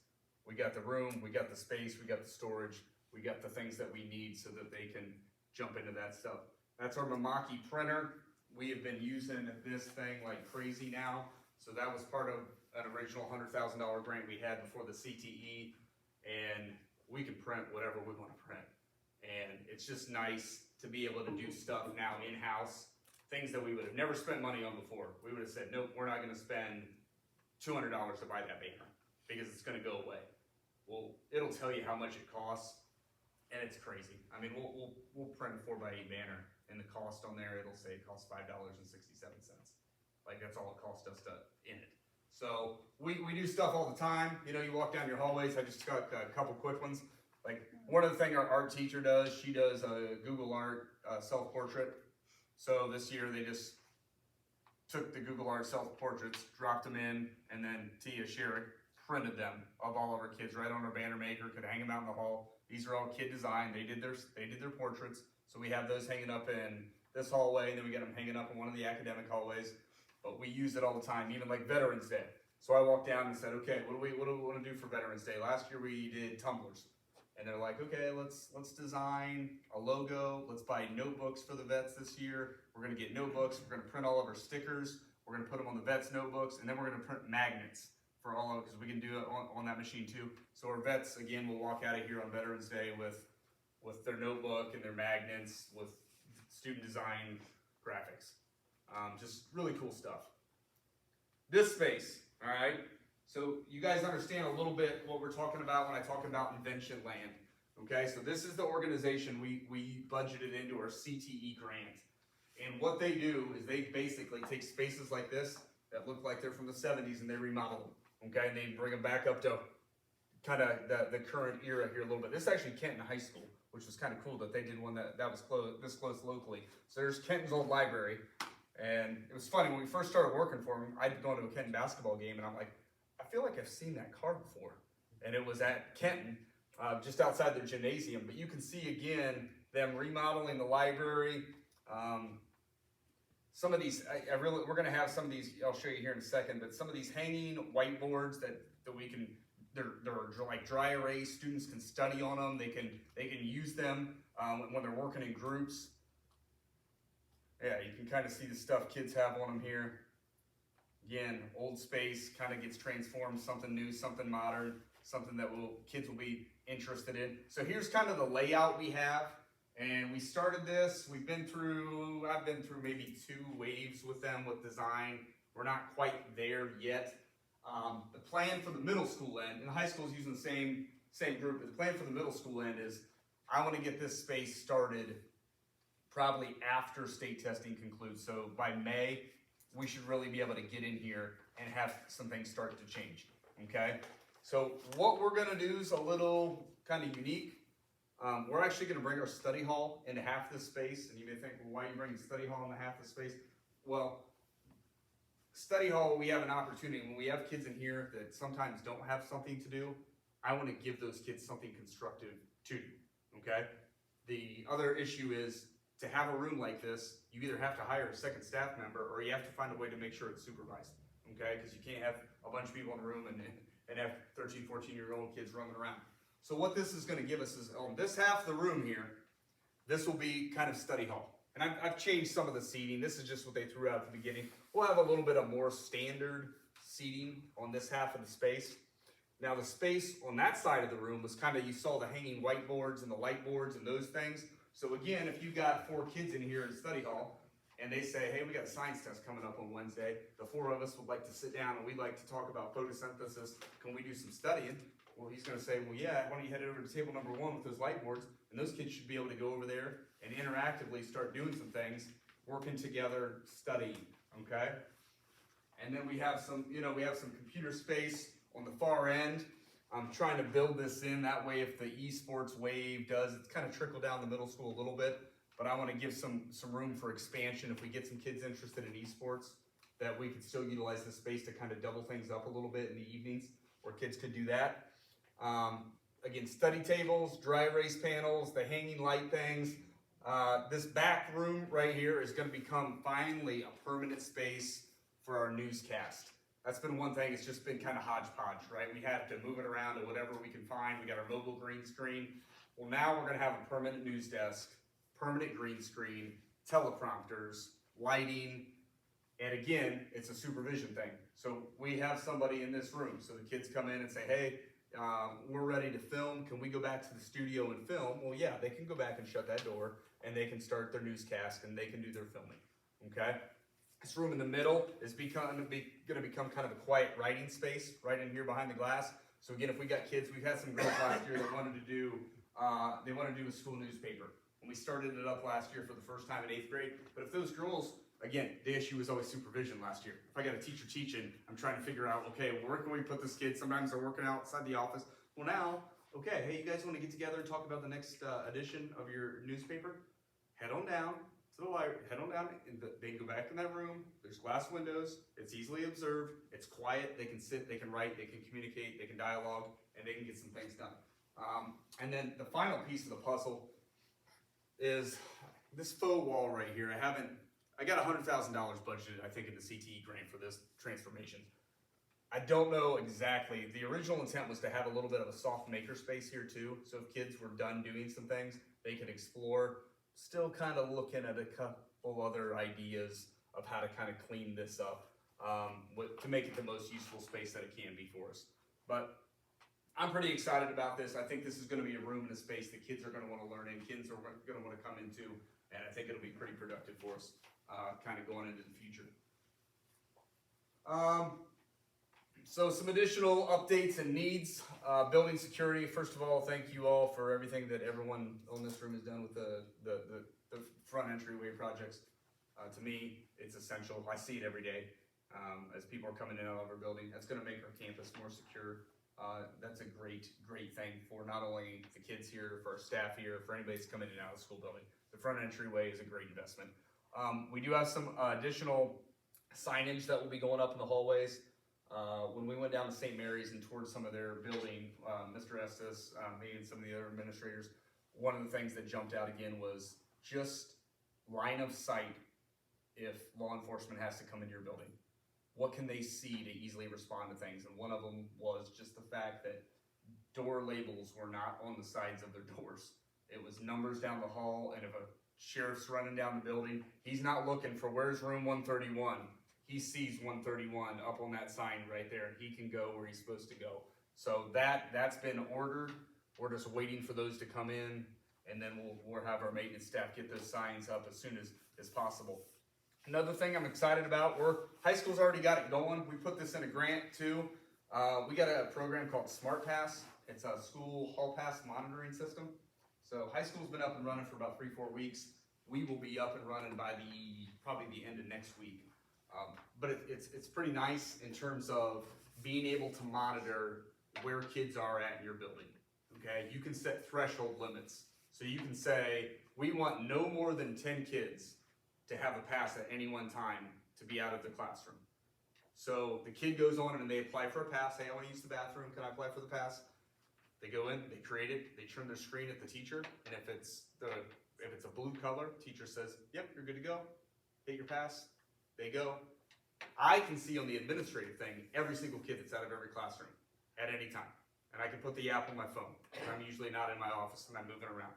Speaker 6: we got the room, we got the space, we got the storage, we got the things that we need so that they can jump into that stuff. That's our Mamaki printer. We have been using this thing like crazy now. So that was part of an original $100,000 grant we had before the CTE, and we can print whatever we want to print. And it's just nice to be able to do stuff now in-house, things that we would have never spent money on before. We would have said, nope, we're not going to spend $200 to buy that banner because it's going to go away. Well, it'll tell you how much it costs, and it's crazy. I mean, we'll print a 4x8 banner, and the cost on there, it'll say it costs $5.67. Like, that's all it cost us to in it. So we do stuff all the time. You know, you walk down your hallways. I just got a couple quick ones. Like, one of the things our art teacher does, she does a Google Art self-portrait. So this year they just took the Google Art self-portraits, dropped them in, and then Tia Sherrick printed them of all of our kids right on our banner maker, could hang them out in the hall. These are all kid designed. They did their portraits. So we have those hanging up in this hallway, and then we got them hanging up in one of the academic hallways. But we use it all the time, even like Veterans Day. So I walked down and said, okay, what do we want to do for Veterans Day? Last year we did tumblers. And they're like, okay, let's design a logo. Let's buy notebooks for the vets this year. We're gonna get notebooks. We're gonna print all of our stickers. We're gonna put them on the vets notebooks, and then we're gonna print magnets for all of it because we can do it on that machine too. So our vets, again, will walk out of here on Veterans Day with their notebook and their magnets with student design graphics. Just really cool stuff. This space, all right? So you guys understand a little bit what we're talking about when I talk about Invention Land, okay? So this is the organization we budgeted into our CTE grant. And what they do is they basically take spaces like this that look like they're from the 70s and they remodel them, okay? And they bring them back up to kind of the current era here a little bit. This is actually Kenton High School, which was kind of cool that they did one that was this close locally. So there's Kenton's old library, and it was funny when we first started working for them. I'd gone to a Kenton basketball game, and I'm like, I feel like I've seen that car before, and it was at Kenton, just outside their gymnasium. But you can see again them remodeling the library. Some of these, we're going to have some of these. I'll show you here in a second. But some of these hanging whiteboards that we can. They're like dry erase. Students can study on them. They can use them when they're working in groups. Yeah, you can kind of see the stuff kids have on them here. Again, old space kind of gets transformed, something new, something modern, something that kids will be interested in. So here's kind of the layout we have. And we started this. I've been through maybe 2 waves with them with design. We're not quite there yet. The plan for the middle school end, and the high school is using the same group, but the plan for the middle school end is I want to get this space started probably after state testing concludes. So by May, we should really be able to get in here and have some things start to change, okay? So what we're gonna do is a little kind of unique. We're actually gonna bring our study hall into half this space, and you may think, well, why are you bringing study hall into half the space? Well, study hall, we have an opportunity when we have kids in here that sometimes don't have something to do. I want to give those kids something constructive to do, okay? The other issue is to have a room like this, you either have to hire a second staff member or you have to find a way to make sure it's supervised, okay? Because you can't have a bunch of people in the room and have 13, 14-year-old kids roaming around. So what this is going to give us is on this half of the room here, this will be kind of study hall. And I've changed some of the seating. This is just what they threw out at the beginning. We'll have a little bit of more standard seating on this half of the space. Now the space on that side of the room was kind of, you saw the hanging whiteboards and the light boards and those things. So again, if you've got 4 kids in here in study hall and they say, hey, we got a science test coming up on Wednesday. The 4 of us would like to sit down and we'd like to talk about photosynthesis. Can we do some studying? Well, he's going to say, well, yeah, why don't you head over to table number 1 with those light boards, and those kids should be able to go over there and interactively start doing some things, working together, studying, okay? And then we have some computer space on the far end. I'm trying to build this in, that way if the esports wave does, it's kind of trickle down the middle school a little bit, but I want to give some room for expansion if we get some kids interested in esports, that we could still utilize this space to kind of double things up a little bit in the evenings, where kids could do that. Again, study tables, dry erase panels, the hanging light things. This back room right here is going to become finally a permanent space for our newscast. That's been one thing, it's just been kind of hodgepodge, right? We had to move it around to whatever we can find. We got our mobile green screen. Well, now we're going to have a permanent news desk, permanent green screen, teleprompters, lighting, and again, it's a supervision thing. So we have somebody in this room. So the kids come in and say, hey, we're ready to film. Can we go back to the studio and film? Well, yeah, they can go back and shut that door and they can start their newscast and they can do their filming, okay? This room in the middle is going to become kind of a quiet writing space right in here behind the glass. So again, if we got kids, we've had some girls last year that wanted to do a school newspaper. And we started it up last year for the first time in 8th grade. But if those girls, again, the issue was always supervision last year. If I got a teacher teaching, I'm trying to figure out, okay, where can we put this kid? Sometimes they're working outside the office. Well now, okay, hey, you guys want to get together and talk about the next edition of your newspaper? Head on down to the library, head on down, and they can go back in that room. There's glass windows, it's easily observed, it's quiet, they can sit, they can write, they can communicate, they can dialogue, and they can get some things done. And then the final piece of the puzzle is this faux wall right here. I got $100,000 budgeted, I think, in the CTE grant for this transformation. I don't know exactly. The original intent was to have a little bit of a soft maker space here too. So if kids were done doing some things, they could explore. Still kind of looking at a couple other ideas of how to kind of clean this up to make it the most useful space that it can be for us. But I'm pretty excited about this. I think this is going to be a room and a space that kids are going to want to learn in, kids are going to want to come into, and I think it'll be pretty productive for us kind of going into the future. So some additional updates and needs. Building security, first of all, thank you all for everything that everyone on this room has done with the front entryway projects. To me, it's essential. I see it every day as people are coming in and out of our building. That's going to make our campus more secure. That's a great thing for not only the kids here, for our staff here, for anybody that's coming in and out of the school building. The front entryway is a great investment. We do have some additional signage that will be going up in the hallways. When we went down to St. Mary's and toured some of their building, Mr. Estes, me and some of the other administrators, one of the things that jumped out again was just line of sight if law enforcement has to come into your building. What can they see to easily respond to things? And one of them was just the fact that door labels were not on the sides of their doors. It was numbers down the hall, and if a sheriff's running down the building, he's not looking for where's room 131. He sees 131 up on that sign right there, and he can go where he's supposed to go. So that's been ordered. We're just waiting for those to come in, and then we'll have our maintenance staff get those signs up as soon as possible. Another thing I'm excited about, high school's already got it going. We put this in a grant too. We got a program called Smart Pass. It's a school hall pass monitoring system. So high school's been up and running for about 3-4 weeks. We will be up and running by probably the end of next week. But it's pretty nice in terms of being able to monitor where kids are at in your building. Okay, you can set threshold limits. So you can say, we want no more than 10 kids to have a pass at any one time to be out of the classroom. So the kid goes on and they apply for a pass. Hey, I want to use the bathroom. Can I apply for the pass? They go in, they create it, they turn their screen at the teacher, and if it's a blue color, teacher says, yep, you're good to go. Get your pass. They go. I can see on the administrative thing every single kid that's out of every classroom at any time. And I can put the app on my phone. I'm usually not in my office and I'm moving around.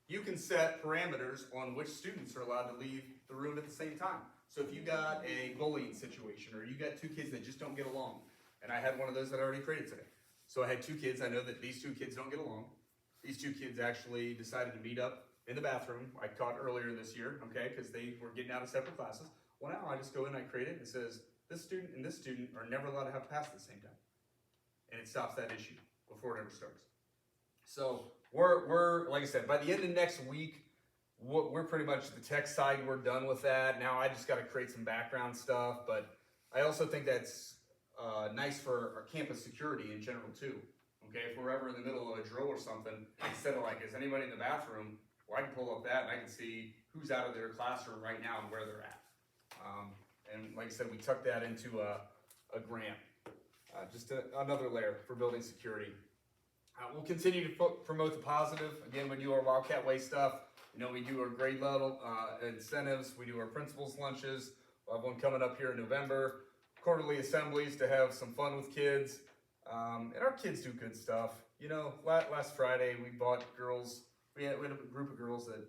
Speaker 6: You can set parameters on which students are allowed to leave the room at the same time. So if you got a bullying situation, or you got 2 kids that just don't get along, and I had one of those that I already created today. So I had 2 kids, I know that these 2 kids don't get along. These 2 kids actually decided to meet up in the bathroom. I caught earlier this year, okay, because they were getting out of separate classes. Well, now I just go in, I create it, and it says, this student and this student are never allowed to have pass at the same time. And it stops that issue before it ever starts. So we're like I said, by the end of next week, we're pretty much the tech side, we're done with that. Now I just got to create some background stuff, but I also think that's nice for our campus security in general too. Okay, if we're ever in the middle of a drill or something, instead of like, is anybody in the bathroom? Well, I can pull up that and I can see who's out of their classroom right now and where they're at. And like I said, we tucked that into a grant. Just another layer for building security. We'll continue to promote the positive. Again, we do our Wildcat Way stuff. You know, we do our grade level incentives. We do our principals lunches. We'll have one coming up here in November. Quarterly assemblies to have some fun with kids. And our kids do good stuff. You know, last Friday we bought girls. We had a group of girls that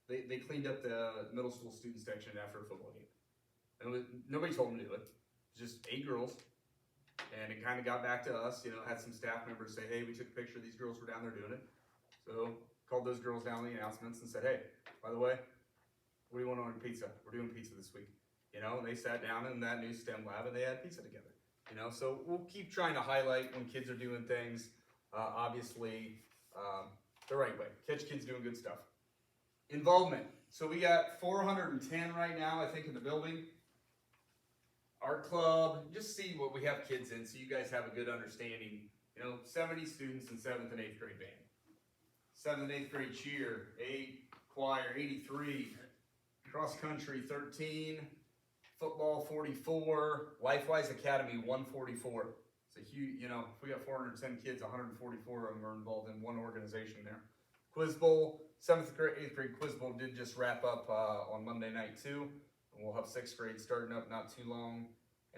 Speaker 6: they cleaned up the middle school student section after a football game. And nobody told them to do it. Just 8 girls. And it kind of got back to us, you know, had some staff members say, hey, we took a picture, these girls were down there doing it. So called those girls down in the announcements and said, hey, by the way, what do you want on pizza? We're doing pizza this week. You know, and they sat down in that new STEM lab and they had pizza together. You know, so we'll keep trying to highlight when kids are doing things, obviously, the right way. Catch kids doing good stuff. Involvement. So we got 410 right now, I think, in the building. Art club, just see what we have kids in so you guys have a good understanding. You know, 70 students in 7th and 8th grade band. 7th and 8th grade cheer, 8, choir, 83, cross country, 13, football, 44, LifeWise Academy, 144. It's a huge, you know, if we got 410 kids, 144 of them are involved in one organization there. Quiz Bowl, 7th grade, 8th grade Quiz Bowl did just wrap up on Monday night too. And we'll have 6th grade starting up not too long,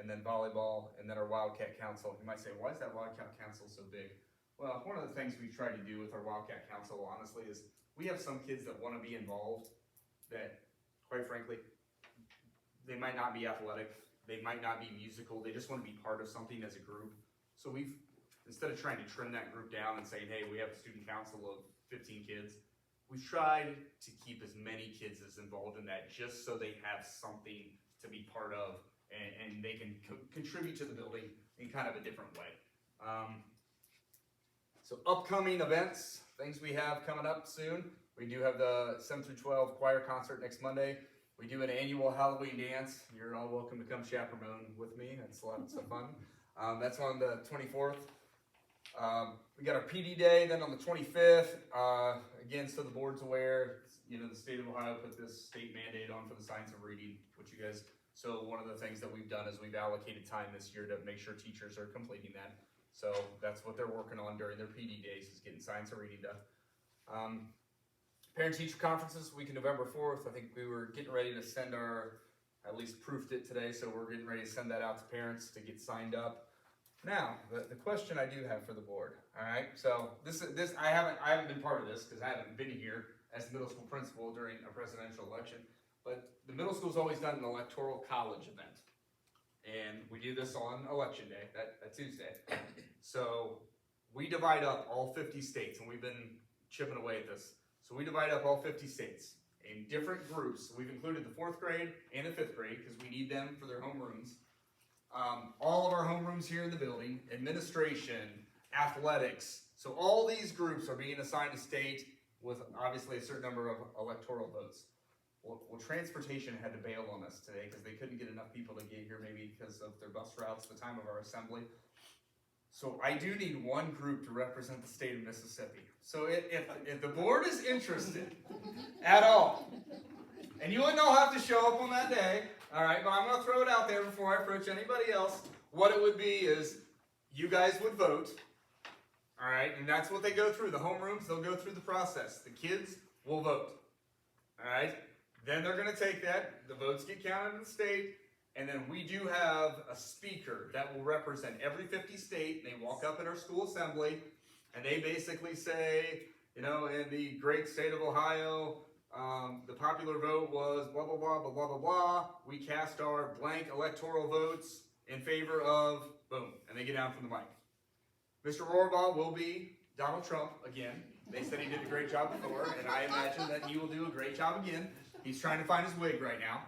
Speaker 6: and then volleyball, and then our Wildcat Council. You might say, why is that Wildcat Council so big? Well, one of the things we try to do with our Wildcat Council, honestly, is we have some kids that want to be involved that, quite frankly, they might not be athletic, they might not be musical, they just want to be part of something as a group. So we've, instead of trying to trim that group down and saying, hey, we have a student council of 15 kids, we've tried to keep as many kids as involved in that just so they have something to be part of and they can contribute to the building in kind of a different way. So upcoming events, things we have coming up soon. We do have the 7 through 12 choir concert next Monday. We do an annual Halloween dance. You're all welcome to come chaperone with me. It's lots of fun. That's on the 24th. We got our PD day then on the 25th. Again, so the board's aware, you know, the state of Ohio put this state mandate on for the science of reading, which you guys, so one of the things that we've done is we've allocated time this year to make sure teachers are completing that. So that's what they're working on during their PD days, is getting science of reading done. Parent-teacher conferences, week of November 4th. I think we were getting ready to send at least proofed it today, so we're getting ready to send that out to parents to get signed up. Now, the question I do have for the board, all right? So I haven't been part of this because I haven't been here as the middle school principal during a presidential election, but the middle school's always done an electoral college event. And we do this on election day, that Tuesday. So we divide up all 50 states, and we've been chipping away at this. So we divide up all 50 states in different groups. We've included the 4th grade and the 5th grade because we need them for their homerooms. All of our homerooms here in the building, administration, athletics. So all these groups are being assigned a state with obviously a certain number of electoral votes. Well, transportation had to bail on us today because they couldn't get enough people to get here, maybe because of their bus routes at the time of our assembly. So I do need one group to represent the state of Mississippi. So if the board is interested at all, and you wouldn't all have to show up on that day, all right, but I'm going to throw it out there before I approach anybody else. What it would be is you guys would vote, all right, and that's what they go through. The homerooms, they'll go through the process. The kids will vote, all right? Then they're going to take that, the votes get counted in the state, and then we do have a speaker that will represent every 50 state. They walk up in our school assembly, and they basically say, you know, in the great state of Ohio, the popular vote was blah, blah, blah, blah, blah, blah, blah. We cast our blank electoral votes in favor of, boom, and they get down from the mic. Mr. Rohrbaugh will be Donald Trump again. They said he did a great job before, and I imagine that he will do a great job again. He's trying to find his wig right now.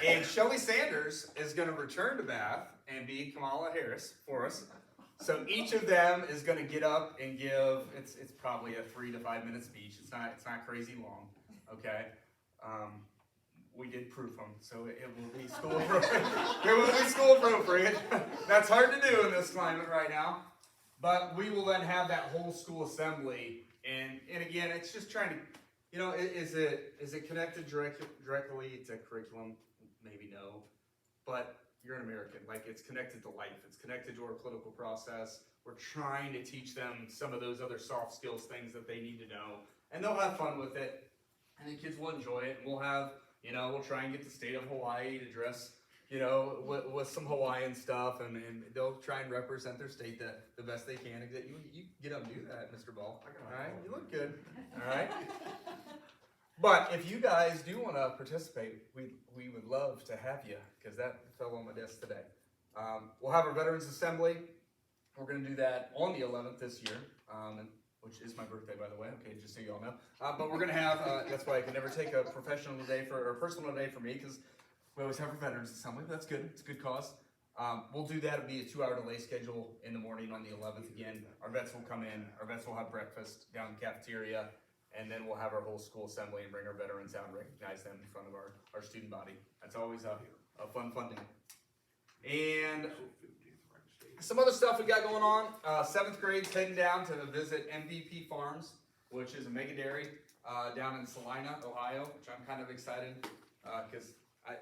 Speaker 6: And Shelley Sanders is going to return to Bath and be Kamala Harris for us. So each of them is going to get up and give, it's probably a 3 to 5 minute speech. It's not crazy long, okay? We did proof them, so it will be school appropriate. It will be school appropriate. That's hard to do in this climate right now. But we will then have that whole school assembly, and again, it's just trying to, you know, is it connected directly to curriculum? Maybe no, but you're an American. Like, it's connected to life. It's connected to our political process. We're trying to teach them some of those other soft skills, things that they need to know, and they'll have fun with it, and the kids will enjoy it. We'll have, you know, we'll try and get the state of Hawaii to dress, you know, with some Hawaiian stuff, and they'll try and represent their state the best they can. You get up and do that, Mr. Ball. All right, you look good. All right. But if you guys do want to participate, we would love to have you, because that fell on my desk today. We'll have our Veterans Assembly. We're going to do that on the 11th this year, which is my birthday, by the way. Okay, just so you all know. But we're going to have, that's why I can never take a professional day or personal day for me, because we always have our Veterans Assembly. That's good. It's a good cause. We'll do that. It'll be a 2-hour delay schedule in the morning on the 11th again. Our vets will come in. Our vets will have breakfast down in the cafeteria. And then we'll have our whole school assembly and bring our veterans out and recognize them in front of our student body. That's always a fun day. And some other stuff we got going on. 7th grade's heading down to visit MVP Farms, which is a mega dairy down in Salina, Ohio, which I'm kind of excited because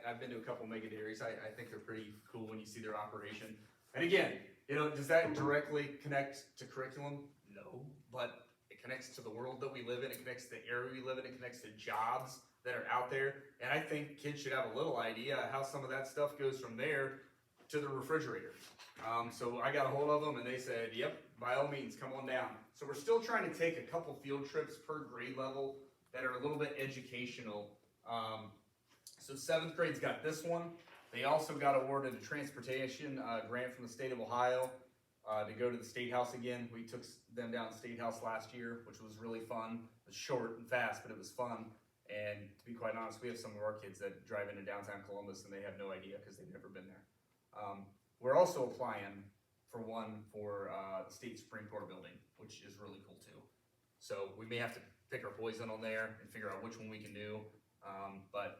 Speaker 6: I've been to a couple mega dairies. I think they're pretty cool when you see their operation. And again, you know, does that directly connect to curriculum? No, but it connects to the world that we live in. It connects to the area we live in. It connects to jobs that are out there. And I think kids should have a little idea how some of that stuff goes from there to the refrigerator. So I got a hold of them and they said, yep, by all means, come on down. So we're still trying to take a couple field trips per grade level that are a little bit educational. So 7th grade's got this one. They also got awarded a transportation grant from the state of Ohio to go to the State House again. We took them down to the State House last year, which was really fun. It was short and fast, but it was fun. And to be quite honest, we have some of our kids that drive into downtown Columbus and they have no idea because they've never been there. We're also applying for one for the State Supreme Court building, which is really cool too. So we may have to pick our poison on there and figure out which one we can do. But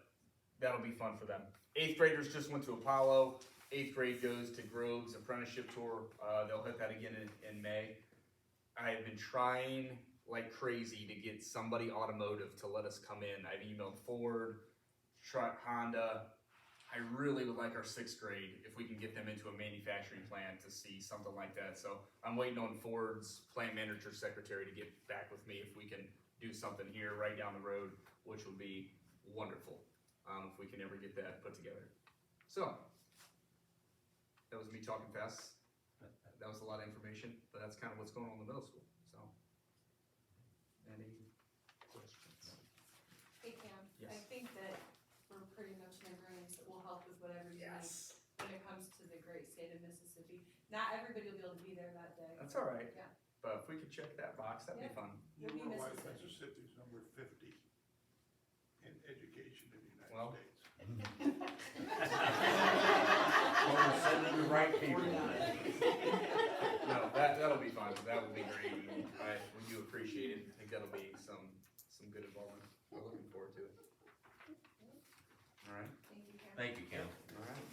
Speaker 6: that'll be fun for them. 8th graders just went to Apollo. 8th grade goes to Grove's apprenticeship tour. They'll hit that again in May. I have been trying like crazy to get somebody automotive to let us come in. I've emailed Ford, Honda. I really would like our 6th grade, if we can get them into a manufacturing plant to see something like that. So I'm waiting on Ford's plant manager secretary to get back with me if we can do something here right down the road, which would be wonderful, if we can ever get that put together. So, that was me talking fast. That was a lot of information, but that's kind of what's going on in the middle school, so. Any questions?
Speaker 8: Hey Cam, I
Speaker 6: Yes.
Speaker 8: think that we're pretty much in agreement that we'll help with whatever you need when it comes to the great state of Mississippi. Not everybody will be able to be there that day.
Speaker 6: That's all right.
Speaker 8: Yeah.
Speaker 6: But if we could check that box, that'd be
Speaker 8: Yeah.
Speaker 6: fun.
Speaker 8: You'll be
Speaker 1: You were why
Speaker 8: Mississippi.
Speaker 1: Mississippi's number 50 in education in the United
Speaker 6: Well.
Speaker 1: States.
Speaker 4: We're sending the right people.
Speaker 6: No, that'll be fun. That would be great. We do appreciate it. I think that'll be some good involvement. We're looking forward to it. All right.
Speaker 8: Thank you, Cam.
Speaker 4: Thank you, Kim.
Speaker 6: All right.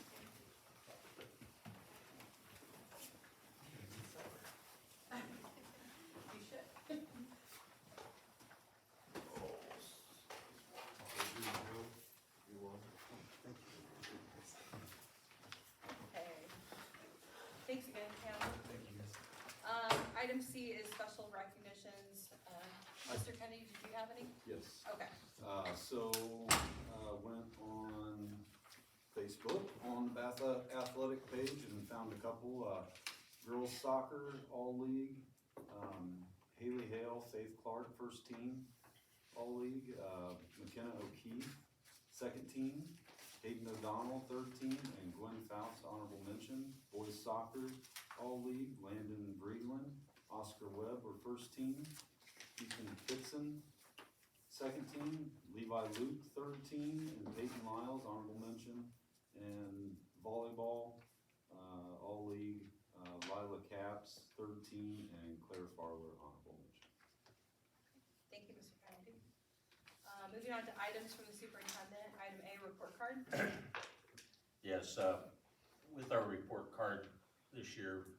Speaker 8: You should. Okay. Thanks again, Cam.
Speaker 6: Thank you, guys.
Speaker 8: Item C is special recognitions. Mr. Kennedy, did you have any?
Speaker 15: Yes.
Speaker 8: Okay.
Speaker 15: Went on Facebook on the Bath Athletic page and found a couple, girls soccer, all league, Haley Hale, Faith Clark, first team, all league, McKenna O'Keefe, second team, Hayden O'Donnell, third team, and Gwen Faust, honorable mention, boys soccer, all league, Landon Breedland, Oscar Webb were first team, Ethan Dixon, second team, Levi Luke, third team, and Peyton Lyles, honorable mention, and volleyball, all league, Lila Caps, third team, and Claire Farler, honorable mention.
Speaker 8: Thank you, Mr. Kennedy. Moving on to items from the superintendent. Item A, report card.
Speaker 4: Yes, with our report card this year,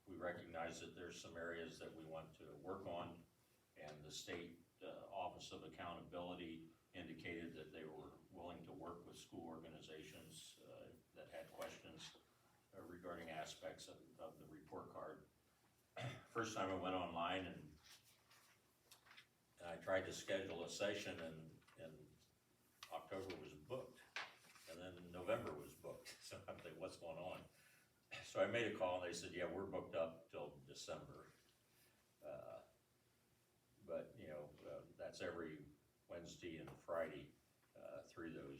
Speaker 4: we recognize that there's some areas that we want to work on, and the state Office of Accountability indicated that they were willing to work with school organizations that had questions regarding aspects of the report card. First time I went online and I tried to schedule a session and October was booked, and then November was booked, so I'm thinking, what's going on? So I made a call and they said, yeah, we're booked up till December. But, you know, that's every Wednesday and Friday through those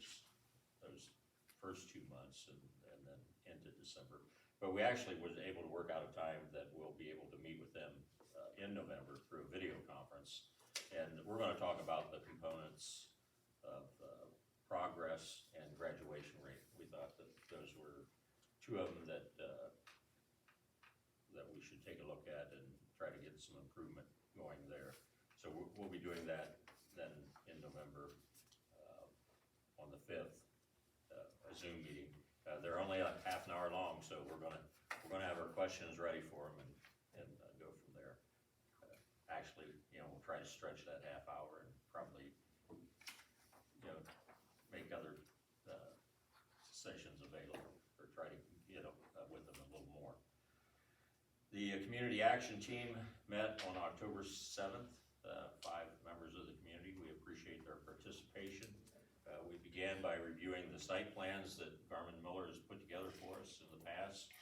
Speaker 4: first 2 months and then into December. But we actually was able to work out a time that we'll be able to meet with them in November through a video conference. And we're gonna talk about the components of progress and graduation rate. We thought that those were two of them that we should take a look at and try to get some improvement going there. So we'll be doing that then in November, on the 5th, a Zoom meeting. They're only like half an hour long, so we're gonna have our questions ready for them and go from there. Actually, you know, we'll try to stretch that half hour and probably, you know, make other sessions available or try to get with them a little more. The Community Action Team met on October 7th. 5 members of the community. We appreciate their participation. We began by reviewing the site plans that Garmin Miller has put together for us in the past,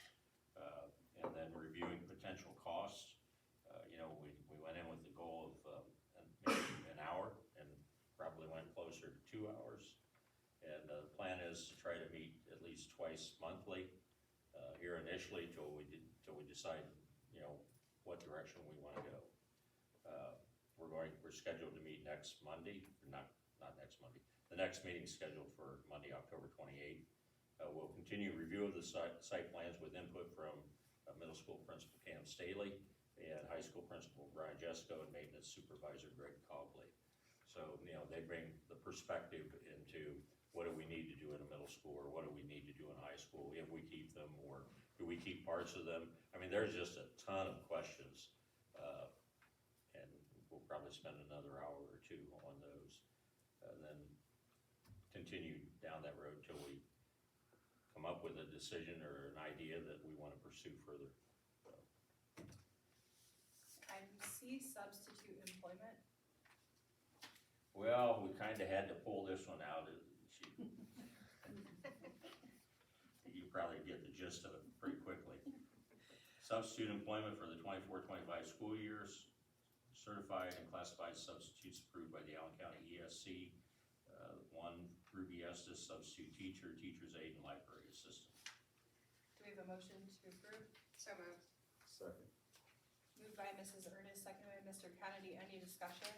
Speaker 4: and then reviewing potential costs. You know, we went in with the goal of maybe an hour and probably went closer to 2 hours. And the plan is to try to meet at least twice monthly here initially till we decide, you know, what direction we want to go. We're scheduled to meet next Monday, not next Monday. The next meeting's scheduled for Monday, October 28th. We'll continue review of the site plans with input from middle school principal Cam Staley and high school principal Brian Jesco and maintenance supervisor Greg Cogley. So, you know, they bring the perspective into what do we need to do in a middle school, or what do we need to do in high school, if we keep them, or do we keep parts of them? I mean, there's just a ton of questions, and we'll probably spend another hour or two on those, and then continue down that road till we come up with a decision or an idea that we wanna pursue further.
Speaker 8: Item C, substitute employment.
Speaker 4: Well, we kinda had to pull this one out. You probably get the gist of it pretty quickly. Substitute employment for the 24-25 school years, certified and classified substitutes approved by the Allen County ESC. One, Ruby Estes, substitute teacher, teacher's aide, and library assistant.
Speaker 8: Do we have a motion to approve?
Speaker 9: So moved.
Speaker 15: Second.
Speaker 8: Moved by Mrs. Ernest, seconded by Mr. Kennedy. Any discussion?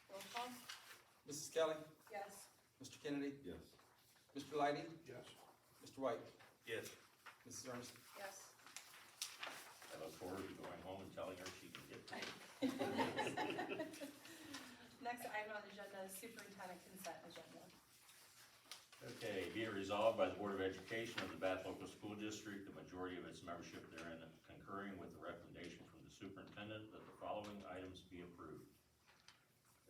Speaker 8: Roll call?
Speaker 2: Mrs. Kelly,
Speaker 8: Yes.
Speaker 2: Mr. Kennedy,
Speaker 15: Yes.
Speaker 2: Mr. Lighty,
Speaker 6: Yes.
Speaker 2: Mr. White,
Speaker 6: Yes.
Speaker 2: Mrs. Ernest.
Speaker 8: Yes.
Speaker 4: I look forward to going home and telling her she can get paid.
Speaker 8: Next item on the agenda is superintendent consent agenda.
Speaker 4: Okay, be it resolved by the Board of Education of the Bath Local School District, the majority of its membership therein concurring with the recommendation from the superintendent that the following items be approved.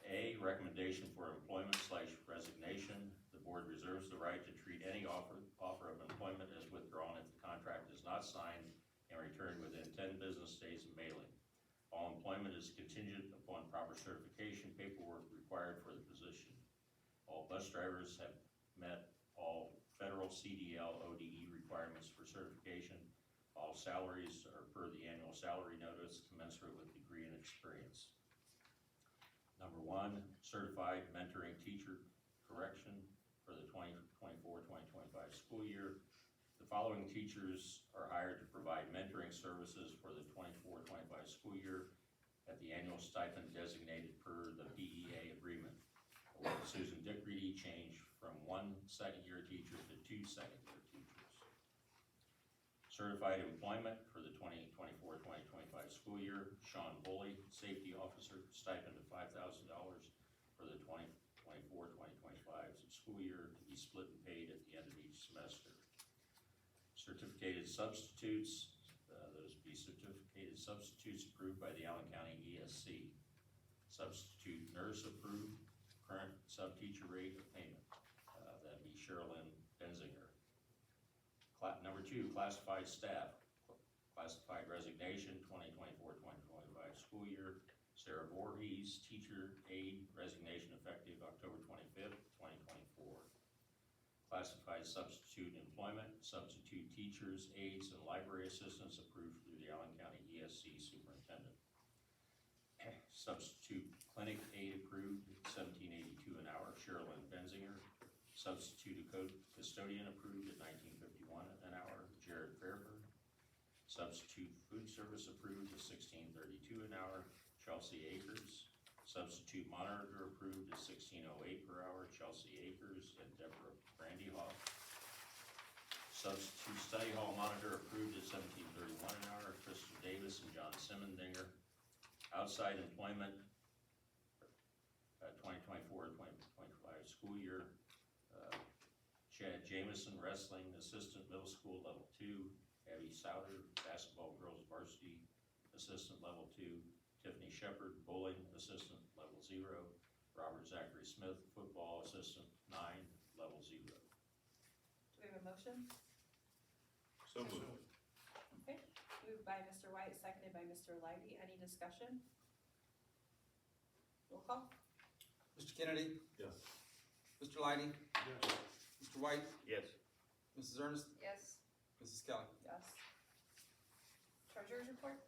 Speaker 4: A, recommendation for employment/resignation. The board reserves the right to treat any offer of employment as withdrawn if the contract is not signed and returned within 10 business days of mailing. All employment is contingent upon proper certification paperwork required for the position. All bus drivers have met all federal CDL ODE requirements for certification. All salaries are per the annual salary notice commensurate with degree and experience. Number one, certified mentoring teacher correction for the 2024-2025 school year. The following teachers are hired to provide mentoring services for the 24-25 school year at the annual stipend designated per the BEA agreement. Susan Dickreedy changed from 1 second-year teacher to 2 second-year teachers. Certified employment for the 2024-2025 school year, Sean Bully, safety officer, stipend of $5,000 for the 2024-2025 school year to be split and paid at the end of each semester. Certificated substitutes, those be certificated substitutes approved by the Allen County ESC. Substitute nurse approved, current sub-teacher rate of payment, that'd be Sherilyn Benzinger. Number two, classified staff, classified resignation, 2024-2025 school year. Sarah Voorhees, teacher aide, resignation effective October 25th, 2024. Classified substitute employment, substitute teachers, aides, and library assistants approved through the Allen County ESC superintendent. Substitute clinic aide approved, $17.82 an hour, Sherilyn Benzinger. Substitute custodian approved at $19.51 an hour, Jared Fairburn. Substitute food service approved at $16.32 an hour, Chelsea Akers. Substitute monitor approved at $16.08 per hour, Chelsea Akers and Deborah Brandyhoff. Substitute study hall monitor approved at $17.31 an hour, Kristen Davis and John Simondinger. Outside employment, 2024-2025 school year, Chad Jameson, wrestling assistant, middle school, level 2. Abby Souter, basketball girls varsity assistant, level 2. Tiffany Shepard, bowling assistant, level 0. Robert Zachary Smith, football assistant, 9, level 0.
Speaker 8: Do we have a motion?
Speaker 15: So moved.
Speaker 8: Okay, moved by Mr. White, seconded by Mr. Lighty. Any discussion? Roll call?
Speaker 2: Mr. Kennedy,
Speaker 15: Yes.
Speaker 2: Mr. Lighty,
Speaker 6: Yes.
Speaker 2: Mr. White,
Speaker 6: Yes.
Speaker 2: Mrs. Ernest,
Speaker 9: Yes.
Speaker 2: Mrs. Kelly.
Speaker 8: Yes. Treasurer's report?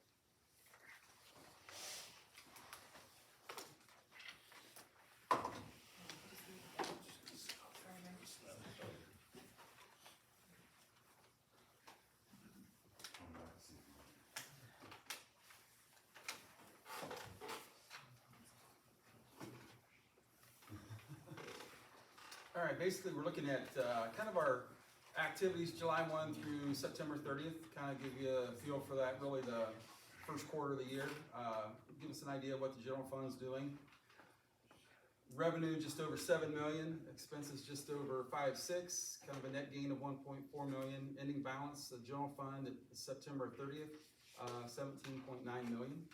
Speaker 2: All right, basically, we're looking at kind of our activities July 1 through September 30th, kind of give you a feel for that, really the first quarter of the year. Give us an idea of what the general fund's doing. Revenue just over 7 million, expenses just over 5.6, kind of a net gain of 1.4 million. Ending balance, the general fund at September 30th, 17.9 million.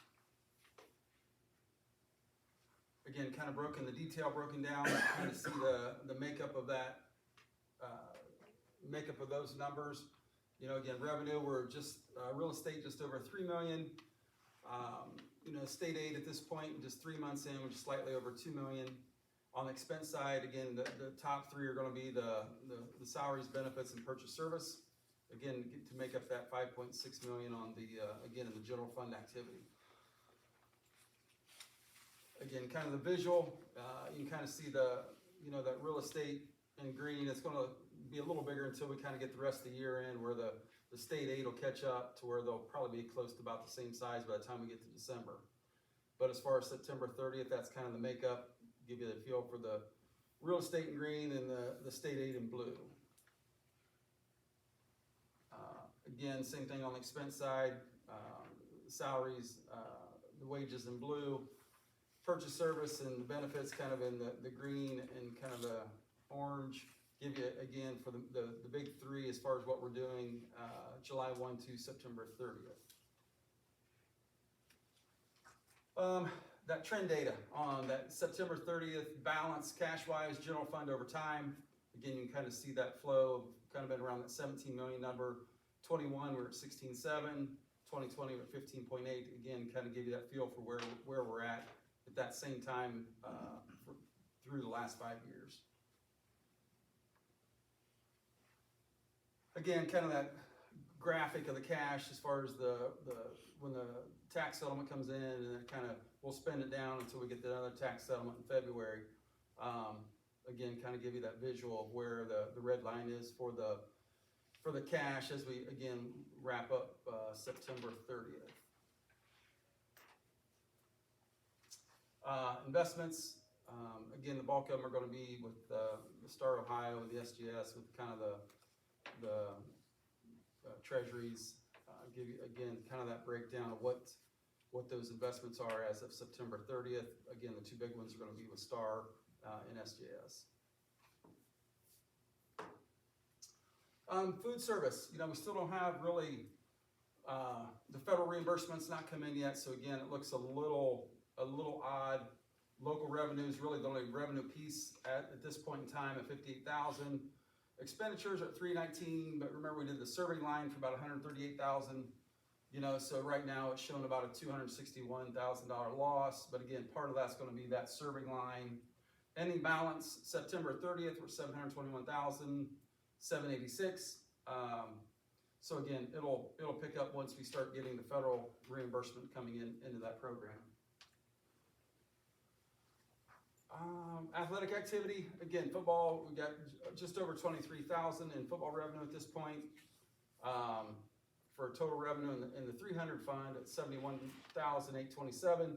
Speaker 2: Again, kind of broken down, kind of see the makeup of that, makeup of those numbers. You know, again, revenue, we're just, real estate just over 3 million. You know, state aid at this point, just 3 months in, we're just slightly over 2 million. On the expense side, again, the top three are gonna be the salaries, benefits, and purchase service. Again, to make up that 5.6 million on the, again, in the general fund activity. Again, kind of the visual, you can kind of see the, you know, that real estate in green. It's gonna be a little bigger until we kind of get the rest of the year in, where the state aid will catch up to where they'll probably be close to about the same size by the time we get to December. But as far as September 30th, that's kind of the makeup, give you the feel for the real estate in green and the state aid in blue. Again, same thing on the expense side, salaries, the wages in blue, purchase service and benefits kind of in the green and kind of the orange. Give you, again, for the big three as far as what we're doing, July 1 to September 30th. That trend data on that September 30th balance, cash-wise, general fund over time. Again, you can kind of see that flow, kind of been around that 17 million number. 21, we're at 16.7. 2020, we're at 15.8. Again, kind of give you that feel for where we're at that same time through the last 5 years. Again, kind of that graphic of the cash as far as when the tax settlement comes in, and then kind of we'll spend it down until we get another tax settlement in February. Again, kind of give you that visual of where the red line is for the cash as we again wrap up September 30th. Investments, again, the bulk of them are going to be with the Star Ohio and the SGS, with kind of the treasuries. Give you again kind of that breakdown of what those investments are as of September 30th. Again, the two big ones are going to be with Star and SGS. Food service, you know, we still don't have really the federal reimbursements not come in yet. So again, it looks a little odd. Local revenue is really the only revenue piece at this point in time at 58,000. Expenditures are at 319, but remember we did the serving line for about 138,000. You know, so right now it's showing about a $261,000 loss. But again, part of that's going to be that serving line. Ending balance September 30th, we're 721,786. So again, it'll pick up once we start getting the federal reimbursement coming into that program. Athletic activity, again, football, we got just over 23,000 in football revenue at this point. For a total revenue in the 300 fund at 71,827.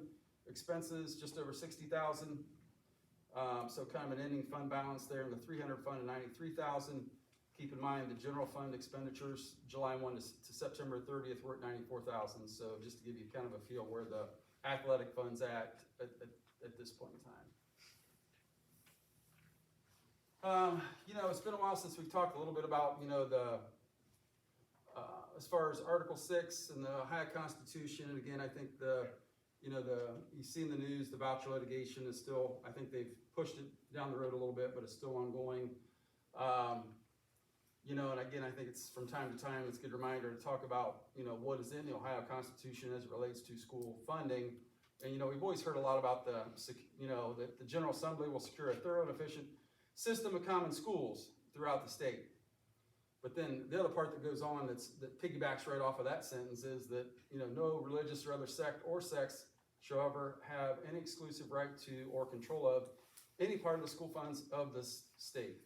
Speaker 2: Expenses just over 60,000. So kind of an ending fund balance there in the 300 fund of 93,000. Keep in mind the general fund expenditures, July 1 to September 30th, we're at 94,000. So just to give you kind of a feel where the athletic fund's at this point in time. You know, it's been a while since we've talked a little bit about, you know, as far as Article 6 and the Ohio Constitution. And again, I think you've seen the news, the voucher litigation is still, I think they've pushed it down the road a little bit, but it's still ongoing. You know, and again, I think it's from time to time, it's a good reminder to talk about, you know, what is in the Ohio Constitution as it relates to school funding. And, you know, we've always heard a lot about the General Assembly will secure a thorough and efficient system of common schools throughout the state. But then the other part that goes on that piggybacks right off of that sentence is that, you know, no religious or other sect or sects shall ever have any exclusive right to or control of any part of the school funds of this state.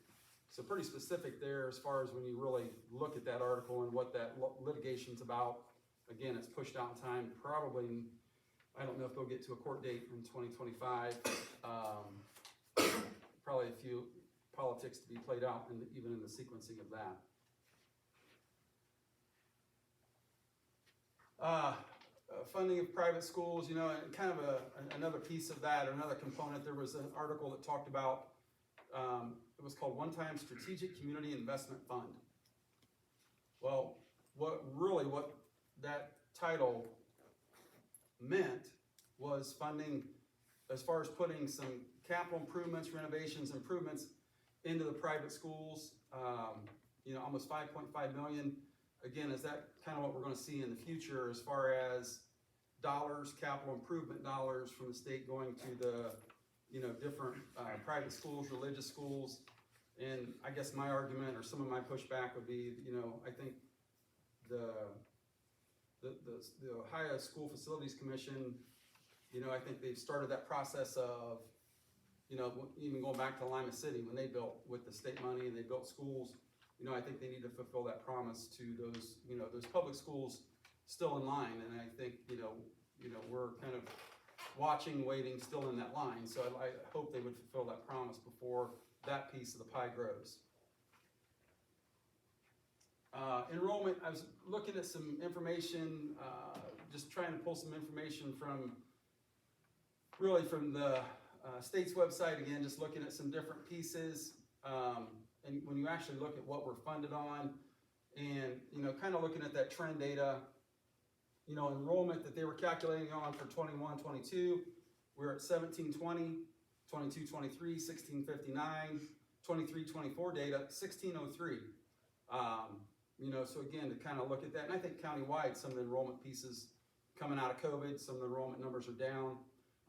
Speaker 2: So pretty specific there as far as when you really look at that article and what that litigation's about. Again, it's pushed out in time, probably, I don't know if they'll get to a court date in 2025. Probably a few politics to be played out even in the sequencing of that. funding of private schools, you know, and kind of another piece of that, or another component, there was an article that talked about, it was called One-Time Strategic Community Investment Fund. Well, what that title meant was funding, as far as putting some capital improvements, renovations, improvements into the private schools, you know, almost 5.5 million. Again, is that kind of what we're gonna see in the future as far as dollars, capital improvement dollars from the state going to the, you know, different private schools, religious schools? And I guess my argument, or some of my pushback would be, you know, I think the Ohio School Facilities Commission, you know, I think they've started that process of, you know, even going back to Lima City, when they built with the state money and they built schools, you know, I think they need to fulfill that promise to those, you know, those public schools still in line. And I think, you know, we're kind of watching, waiting, still in that line. So I hope they would fulfill that promise before that piece of the pie grows. Enrollment, I was looking at some information, just trying to pull some information from the state's website, again, just looking at some different pieces. And when you actually look at what we're funded on, and, you know, kind of looking at that trend data, you know, enrollment that they were calculating on for 21-22, we're at 1720, 22-23, 1659, 23-24 data, 1603. You know, so again, to kind of look at that, and I think countywide, some of the enrollment pieces coming out of COVID, some of the enrollment numbers are down,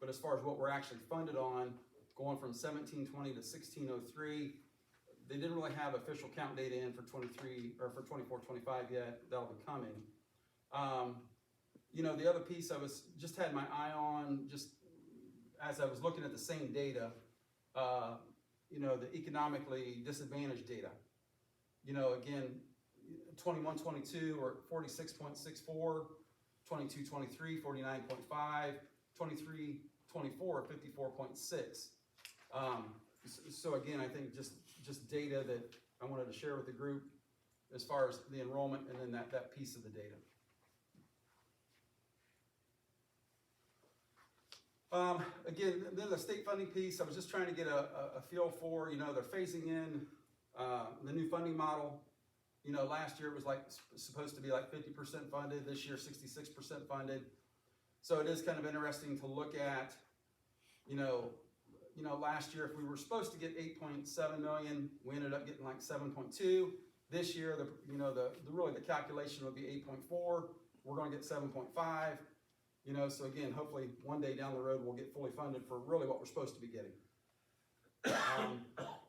Speaker 2: but as far as what we're actually funded on, going from 1720 to 1603, they didn't really have official count data in for 23, or for 24-25 yet. That'll be coming. You know, the other piece I just had my eye on, just as I was looking at the same data, you know, the economically disadvantaged data. You know, again, 21-22 or 46.64, 22-23, 49.5, 23-24, 54.6. So again, I think just data that I wanted to share with the group as far as the enrollment and then that piece of the data. Again, then the state funding piece, I was just trying to get a feel for, you know, they're phasing in the new funding model. You know, last year it was like supposed to be like 50% funded, this year 66% funded. So it is kind of interesting to look at, you know, last year if we were supposed to get 8.7 million, we ended up getting like 7.2. This year, really the calculation would be 8.4. We're going to get 7.5. You know, so again, hopefully one day down the road we'll get fully funded for really what we're supposed to be getting.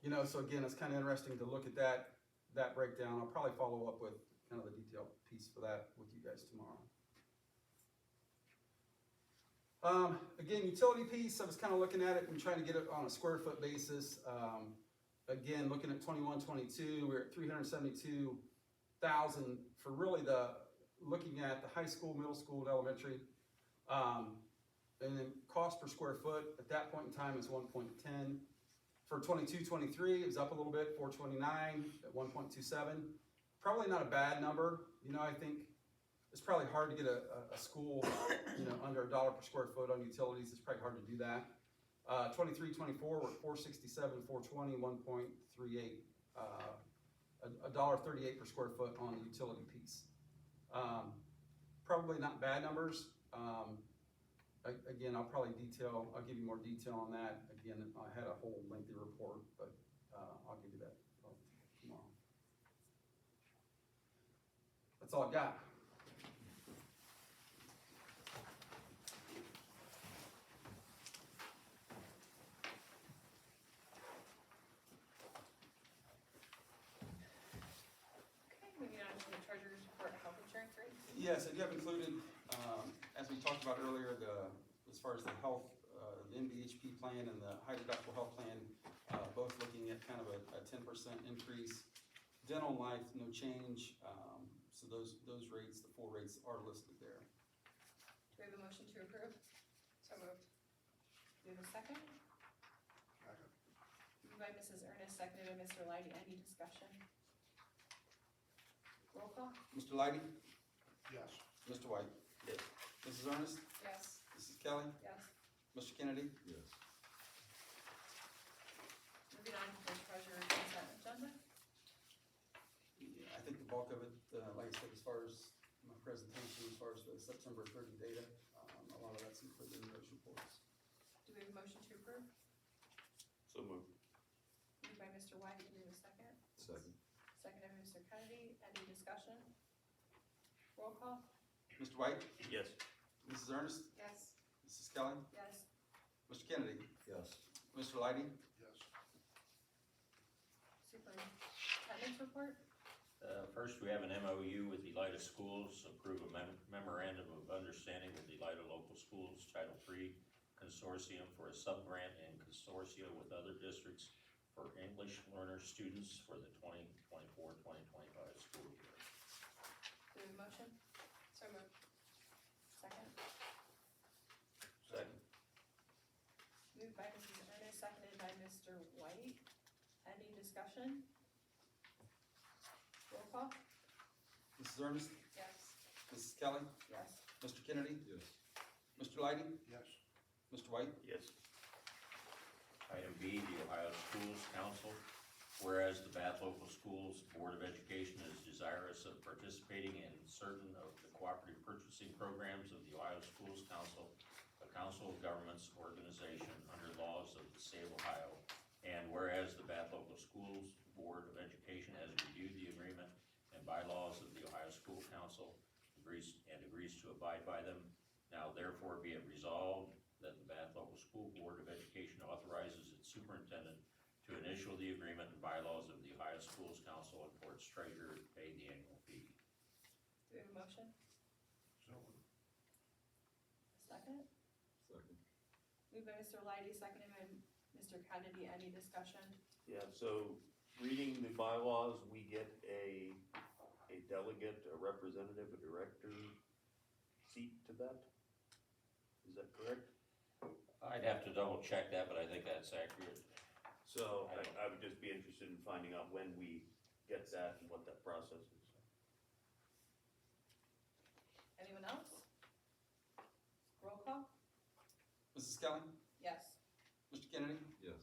Speaker 2: You know, so again, it's kind of interesting to look at that breakdown. I'll probably follow up with kind of the detailed piece for that with you guys tomorrow. Again, utility piece, I was kind of looking at it and trying to get it on a square foot basis. Again, looking at 21-22, we're at 372,000 for really looking at the high school, middle school, and elementary. And then cost per square foot at that point in time is 1.10. For 22-23, it was up a little bit, 429 at 1.27. Probably not a bad number. You know, I think it's probably hard to get a school, you know, under $1 per square foot on utilities. It's probably hard to do that. 23-24, we're at 467, 420, 1.38. $1.38 per square foot on the utility piece. Probably not bad numbers. Again, I'll give you more detail on that. Again, I had a whole lengthy report, but I'll give you that tomorrow. That's all I got.
Speaker 8: Moving on to the treasurer's report, health insurance rates.
Speaker 2: Yes, I do have included, as we talked about earlier, as far as the health, the MBHP plan and the high deductible health plan, both looking at kind of a 10% increase. Dental and life, no change. So those rates, the full rates are listed there.
Speaker 8: Do we have a motion to approve? So moved. Do we have a second?
Speaker 3: Second.
Speaker 8: Moved by Mrs. Ernest, seconded by Mr. Leidy. Any discussion? Roll call?
Speaker 15: Mr. Leidy?
Speaker 3: Yes.
Speaker 15: Mr. White?
Speaker 2: Yes. Mrs. Ernest,
Speaker 8: Yes.
Speaker 2: Mrs. Kelly,
Speaker 8: Yes.
Speaker 2: Mr. Kennedy.
Speaker 15: Yes.
Speaker 8: Moving on to the treasurer's consent agenda.
Speaker 2: Yeah, I think the bulk of it, like I said, as far as my presentation, as far as the September 30 data, a lot of that's included in those reports.
Speaker 8: Do we have a motion to approve?
Speaker 15: So moved.
Speaker 8: Moved by Mr. White, do we have a second?
Speaker 15: Second.
Speaker 8: Seconded by Mr. Kennedy, any discussion? Roll call?
Speaker 2: Mr. White,
Speaker 15: Yes.
Speaker 2: Mrs. Ernest,
Speaker 8: Yes.
Speaker 2: Mrs. Kelly,
Speaker 8: Yes.
Speaker 2: Mr. Kennedy,
Speaker 15: Yes.
Speaker 2: Mr. Leidy.
Speaker 15: Yes.
Speaker 8: Superintendent's report?
Speaker 4: First, we have an MOU with Elida Schools, approve a memorandum of understanding with Elida Local Schools Title III Consortium for a sub-grant and consortia with other districts for English learner students for the 2024-2025 school year.
Speaker 8: Do we have a motion? So moved. Second?
Speaker 15: Second.
Speaker 8: Moved by Mrs. Ernest, seconded by Mr. White. Any discussion? Roll call?
Speaker 2: Mrs. Ernest,
Speaker 8: Yes.
Speaker 2: Mrs. Kelly,
Speaker 8: Yes.
Speaker 2: Mr. Kennedy,
Speaker 15: Yes.
Speaker 2: Mr. Leidy,
Speaker 15: Yes.
Speaker 2: Mr. White.
Speaker 15: Yes.
Speaker 4: Item B, the Ohio Schools Council. Whereas the Bath Local Schools Board of Education is desirous of participating in certain of the cooperative purchasing programs of the Ohio Schools Council, a council of governments organization under laws of the state of Ohio. And whereas the Bath Local Schools Board of Education has reviewed the agreement and bylaws of the Ohio School Council, agrees to abide by them. Now therefore be it resolved that the Bath Local School Board of Education authorizes its superintendent to initial the agreement and bylaws of the Ohio Schools Council and for its treasurer to pay the annual fee.
Speaker 8: Do we have a motion?
Speaker 15: So.
Speaker 8: A second?
Speaker 15: Second.
Speaker 8: Moved by Mr. Leidy, seconded by Mr. Kennedy. Any discussion?
Speaker 16: Yeah, so reading the bylaws, we get a delegate, a representative, a director seat to that? Is that correct?
Speaker 4: I'd have to double check that, but I think that's accurate.
Speaker 16: So I would just be interested in finding out when we get that and what that process is.
Speaker 8: Anyone else? Roll call?
Speaker 2: Mrs. Kelly,
Speaker 8: Yes.
Speaker 2: Mr. Kennedy,
Speaker 15: Yes.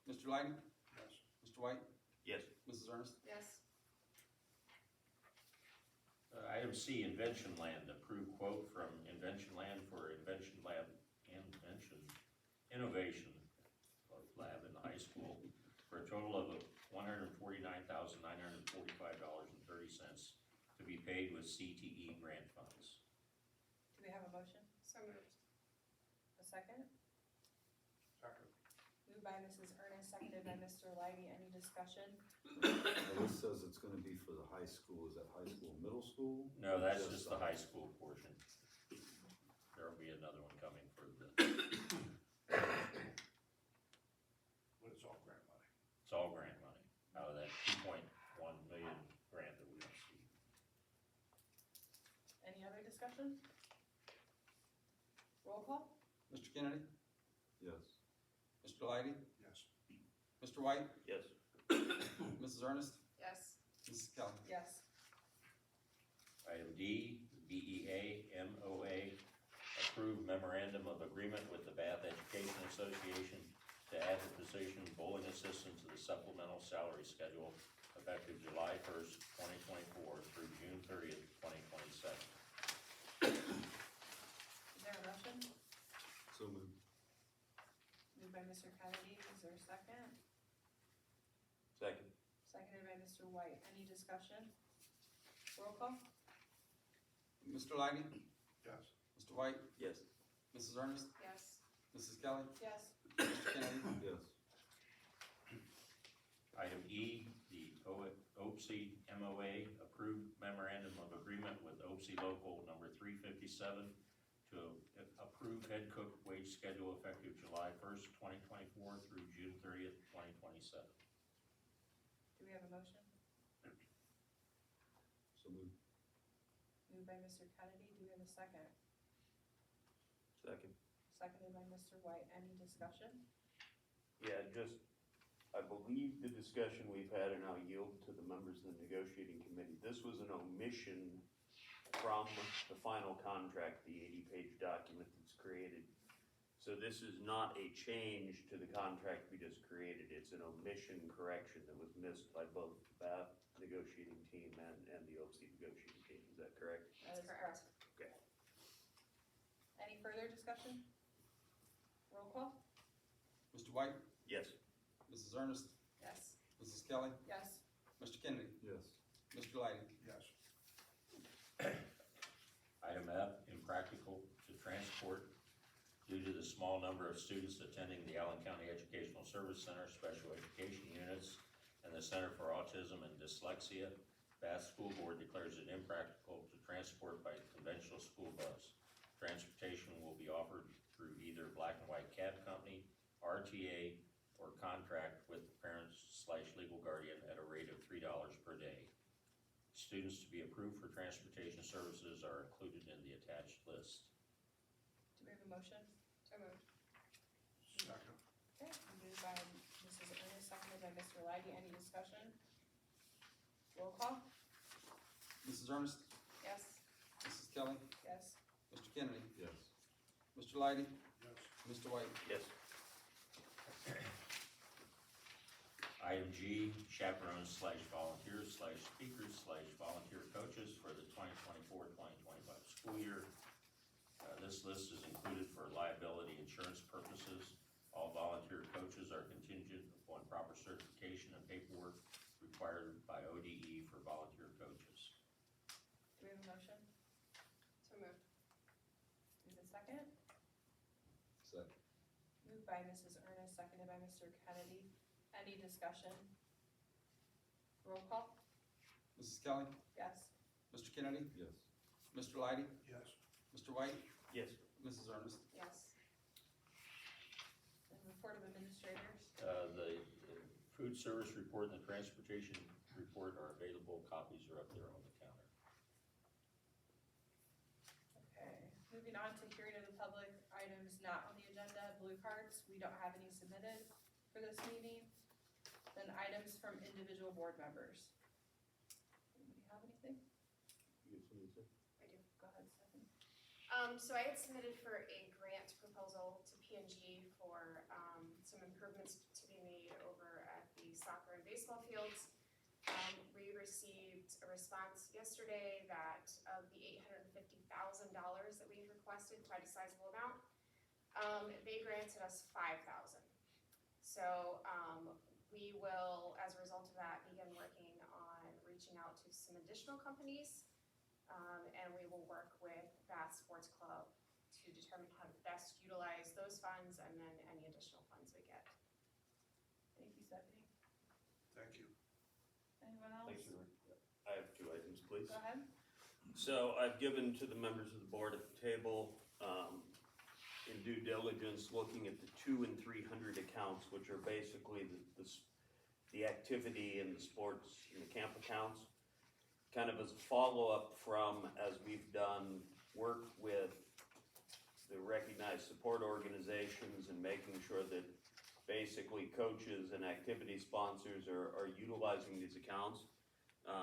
Speaker 2: Mr. Leidy,
Speaker 15: Yes.
Speaker 2: Mr. White,
Speaker 16: Yes.
Speaker 2: Mrs. Ernest.
Speaker 8: Yes.
Speaker 4: Item C, Invention Land, approve quote from Invention Land for Invention Innovation Lab in the high school for a total of $149,945.30 to be paid with CTE grant funds.
Speaker 8: Do we have a motion? So moved. A second?
Speaker 15: Second.
Speaker 8: Moved by Mrs. Ernest, seconded by Mr. Leidy. Any discussion?
Speaker 15: This says it's gonna be for the high school. Is that high school, middle school?
Speaker 4: No, that's just the high school portion. There'll be another one coming for the,
Speaker 15: But it's all grant money.
Speaker 4: it's all grant money out of that 2.1 million grant that we received.
Speaker 8: Any other discussion? Roll call?
Speaker 2: Mr. Kennedy,
Speaker 15: Yes.
Speaker 2: Mr. Leidy,
Speaker 15: Yes.
Speaker 2: Mr. White,
Speaker 16: Yes.
Speaker 2: Mrs. Ernest,
Speaker 8: Yes.
Speaker 2: Mrs. Kelly.
Speaker 8: Yes.
Speaker 4: Item D, BEA MOA, approve memorandum of agreement with the Bath Education Association to add the position bowling assistant to the supplemental salary schedule effective July 1st, 2024 through June 30th, 2027.
Speaker 8: Is there a motion?
Speaker 15: So moved.
Speaker 8: Moved by Mr. Kennedy. Is there a second?
Speaker 16: Second.
Speaker 8: Seconded by Mr. White. Any discussion? Roll call?
Speaker 2: Mr. Leidy,
Speaker 15: Yes.
Speaker 2: Mr. White,
Speaker 16: Yes.
Speaker 2: Mrs. Ernest,
Speaker 8: Yes.
Speaker 2: Mrs. Kelly,
Speaker 8: Yes.
Speaker 2: Mr. Kennedy.
Speaker 15: Yes.
Speaker 4: Item E, the OPSI MOA, approved memorandum of agreement with OPSI Local number 357 to approve head cook wage schedule effective July 1st, 2024 through June 30th, 2027.
Speaker 8: Do we have a motion?
Speaker 15: So moved.
Speaker 8: Moved by Mr. Kennedy. Do we have a second?
Speaker 16: Second.
Speaker 8: Seconded by Mr. White. Any discussion?
Speaker 16: Yeah, just, I believe the discussion we've had, and I'll yield to the members of the negotiating committee, this was an omission from the final contract, the 80-page document that's created. So this is not a change to the contract we just created, it's an omission correction that was missed by both the BAF negotiating team and the OC negotiating team, is that correct?
Speaker 8: That is correct.
Speaker 16: Okay.
Speaker 8: Any further discussion? Roll call?
Speaker 2: Mr. White?
Speaker 16: Yes.
Speaker 2: Mrs. Ernest?
Speaker 8: Yes.
Speaker 2: Mrs. Kelly?
Speaker 8: Yes.
Speaker 2: Mr. Kennedy?
Speaker 15: Yes.
Speaker 2: Mr. Lighty?
Speaker 3: Yes.
Speaker 4: Item F, impractical to transport due to the small number of students attending the Allen County Educational Service Center Special Education Units and the Center for Autism and Dyslexia. Bath School Board declares it impractical to transport by conventional school bus. Transportation will be offered through either Black and White Cab Company, RTA, or contract with the parents/legal guardian at a rate of $3 per day. Students to be approved for transportation services are included in the attached list.
Speaker 8: Do we have a motion?
Speaker 9: So moved.
Speaker 3: Second.
Speaker 8: Okay, moved by Mrs. Ernest, seconded by Mr. Lighty. Any discussion? Roll call?
Speaker 2: Mrs. Ernest?
Speaker 8: Yes.
Speaker 2: Mrs. Kelly?
Speaker 8: Yes.
Speaker 2: Mr. Kennedy?
Speaker 15: Yes.
Speaker 2: Mr. Lighty?
Speaker 3: Yes.
Speaker 2: Mr. White?
Speaker 16: Yes.
Speaker 4: Item G, chaperones/volunteers/speakers/volunteer coaches for the 2024-2025 school year. This list is included for liability insurance purposes. All volunteer coaches are contingent upon proper certification and paperwork required by ODE for volunteer coaches.
Speaker 8: Do we have a motion?
Speaker 9: So moved.
Speaker 8: Is it second?
Speaker 15: Second.
Speaker 8: Moved by Mrs. Ernest, seconded by Mr. Kennedy. Any discussion? Roll call?
Speaker 2: Mrs. Kelly?
Speaker 8: Yes.
Speaker 2: Mr. Kennedy?
Speaker 15: Yes.
Speaker 2: Mr. Lighty?
Speaker 3: Yes.
Speaker 2: Mr. White?
Speaker 16: Yes.
Speaker 2: Mrs. Ernest?
Speaker 8: Yes. And report of administrators?
Speaker 4: The food service report and the transportation report are available. Copies are up there on the counter.
Speaker 8: Okay, moving on to hearing of the public, items not on the agenda, blue cards, we don't have any submitted for this meeting. Then items from individual board members. Anybody have anything?
Speaker 16: You get something to say?
Speaker 9: I do.
Speaker 8: Go ahead, Stephanie.
Speaker 9: So I had submitted for a grant proposal to P&G for, some improvements to be made over at the soccer and baseball fields. We received a response yesterday that of the $850,000 that we had requested, quite a sizable amount, they granted us $5,000. So, we will, as a result of that, begin working on reaching out to some additional companies. And we will work with Bath Sports Club to determine how to best utilize those funds and then any additional funds we get.
Speaker 8: Thank you, Stephanie.
Speaker 3: Thank you.
Speaker 8: Anyone else?
Speaker 16: Thanks, Rick. I have two items, please.
Speaker 8: Go ahead.
Speaker 16: So I've given to the members of the board at the table, in due diligence, looking at the 200 and 300 accounts, which are basically the activity and the sports and the camp accounts. Kind of as a follow-up from, as we've done work with the recognized support organizations and making sure that basically coaches and activity sponsors are utilizing these accounts.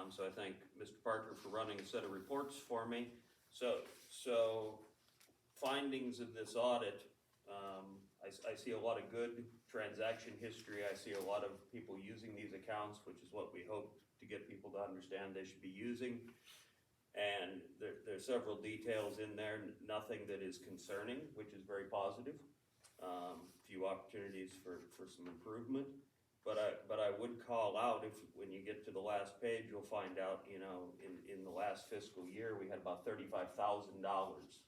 Speaker 16: So I thank Mr. Parker for running a set of reports for me. So findings of this audit, I see a lot of good transaction history. I see a lot of people using these accounts, which is what we hope to get people to understand they should be using. And there's several details in there, nothing that is concerning, which is very positive. Few opportunities for some improvement. But I would call out, when you get to the last page, you'll find out, in the last fiscal year, we had about $35,000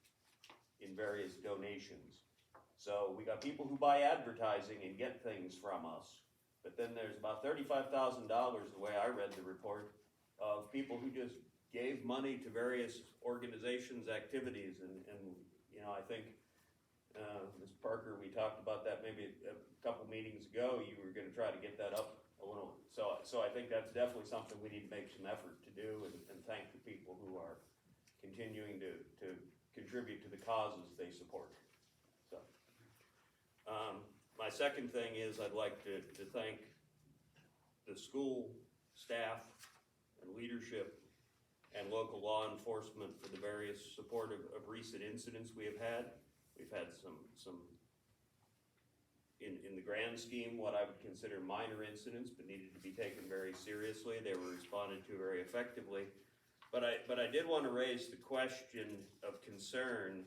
Speaker 16: in various donations. So we got people who buy advertising and get things from us. But then there's about $35,000, the way I read the report, of people who just gave money to various organizations' activities. And I think, Ms. Parker, we talked about that maybe a couple meetings ago. You were gonna try to get that up a little. So I think that's definitely something we need to make some effort to do, and thank the people who are continuing to contribute to the causes they support. So, my second thing is I'd like to thank the school staff and leadership and local law enforcement for the various support of recent incidents we have had. We've had some in the grand scheme, what I would consider minor incidents, but needed to be taken very seriously. They were responded to very effectively. But I did want to raise the question of concern.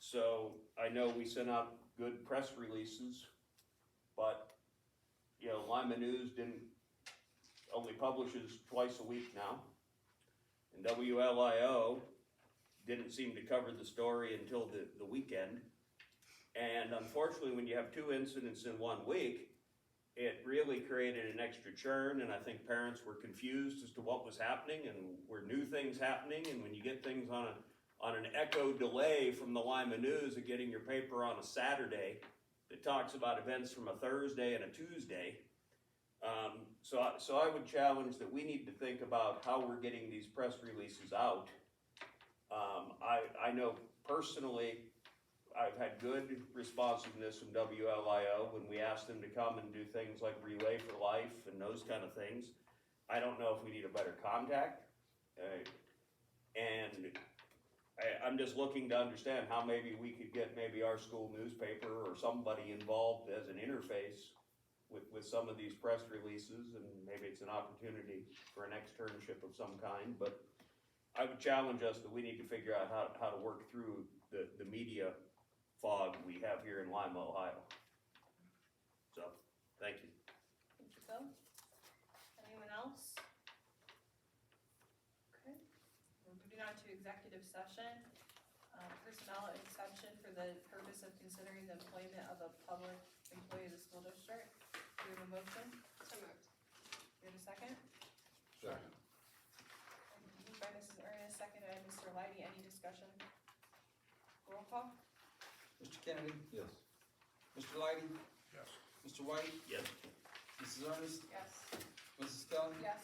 Speaker 16: So I know we sent out good press releases, but, you know, Lima News only publishes twice a week now. And WLIO didn't seem to cover the story until the weekend. And unfortunately, when you have two incidents in 1 week, it really created an extra churn, and I think parents were confused as to what was happening, and were new things happening. And when you get things on an echo delay from the Lima News of getting your paper on a Saturday that talks about events from a Thursday and a Tuesday, so I would challenge that we need to think about how we're getting these press releases out. I know personally, I've had good responsiveness from WLIO when we asked them to come and do things like Relay for Life and those kind of things. I don't know if we need a better contact. And I'm just looking to understand how maybe we could get maybe our school newspaper or somebody involved as an interface with some of these press releases, and maybe it's an opportunity for an externship of some kind. But I would challenge us that we need to figure out how to work through the media fog we have here in Lima, Ohio. So, thank you.
Speaker 8: Thank you, Phil. Anyone else? Okay, we're moving on to executive session. Personnel exception for the purpose of considering the employment of a public employee of the school district. Do we have a motion?
Speaker 9: So moved.
Speaker 8: Do we have a second?
Speaker 15: Second.
Speaker 8: Moved by Mrs. Ernest, seconded by Mr. Lighty. Any discussion? Roll call?
Speaker 7: Mr. Kennedy?
Speaker 15: Yes.
Speaker 7: Mr. Lighty?
Speaker 6: Yes.
Speaker 7: Mr. White?
Speaker 16: Yes.
Speaker 7: Mrs. Ernest?
Speaker 8: Yes.
Speaker 7: Mrs. Kelly?
Speaker 8: Yes.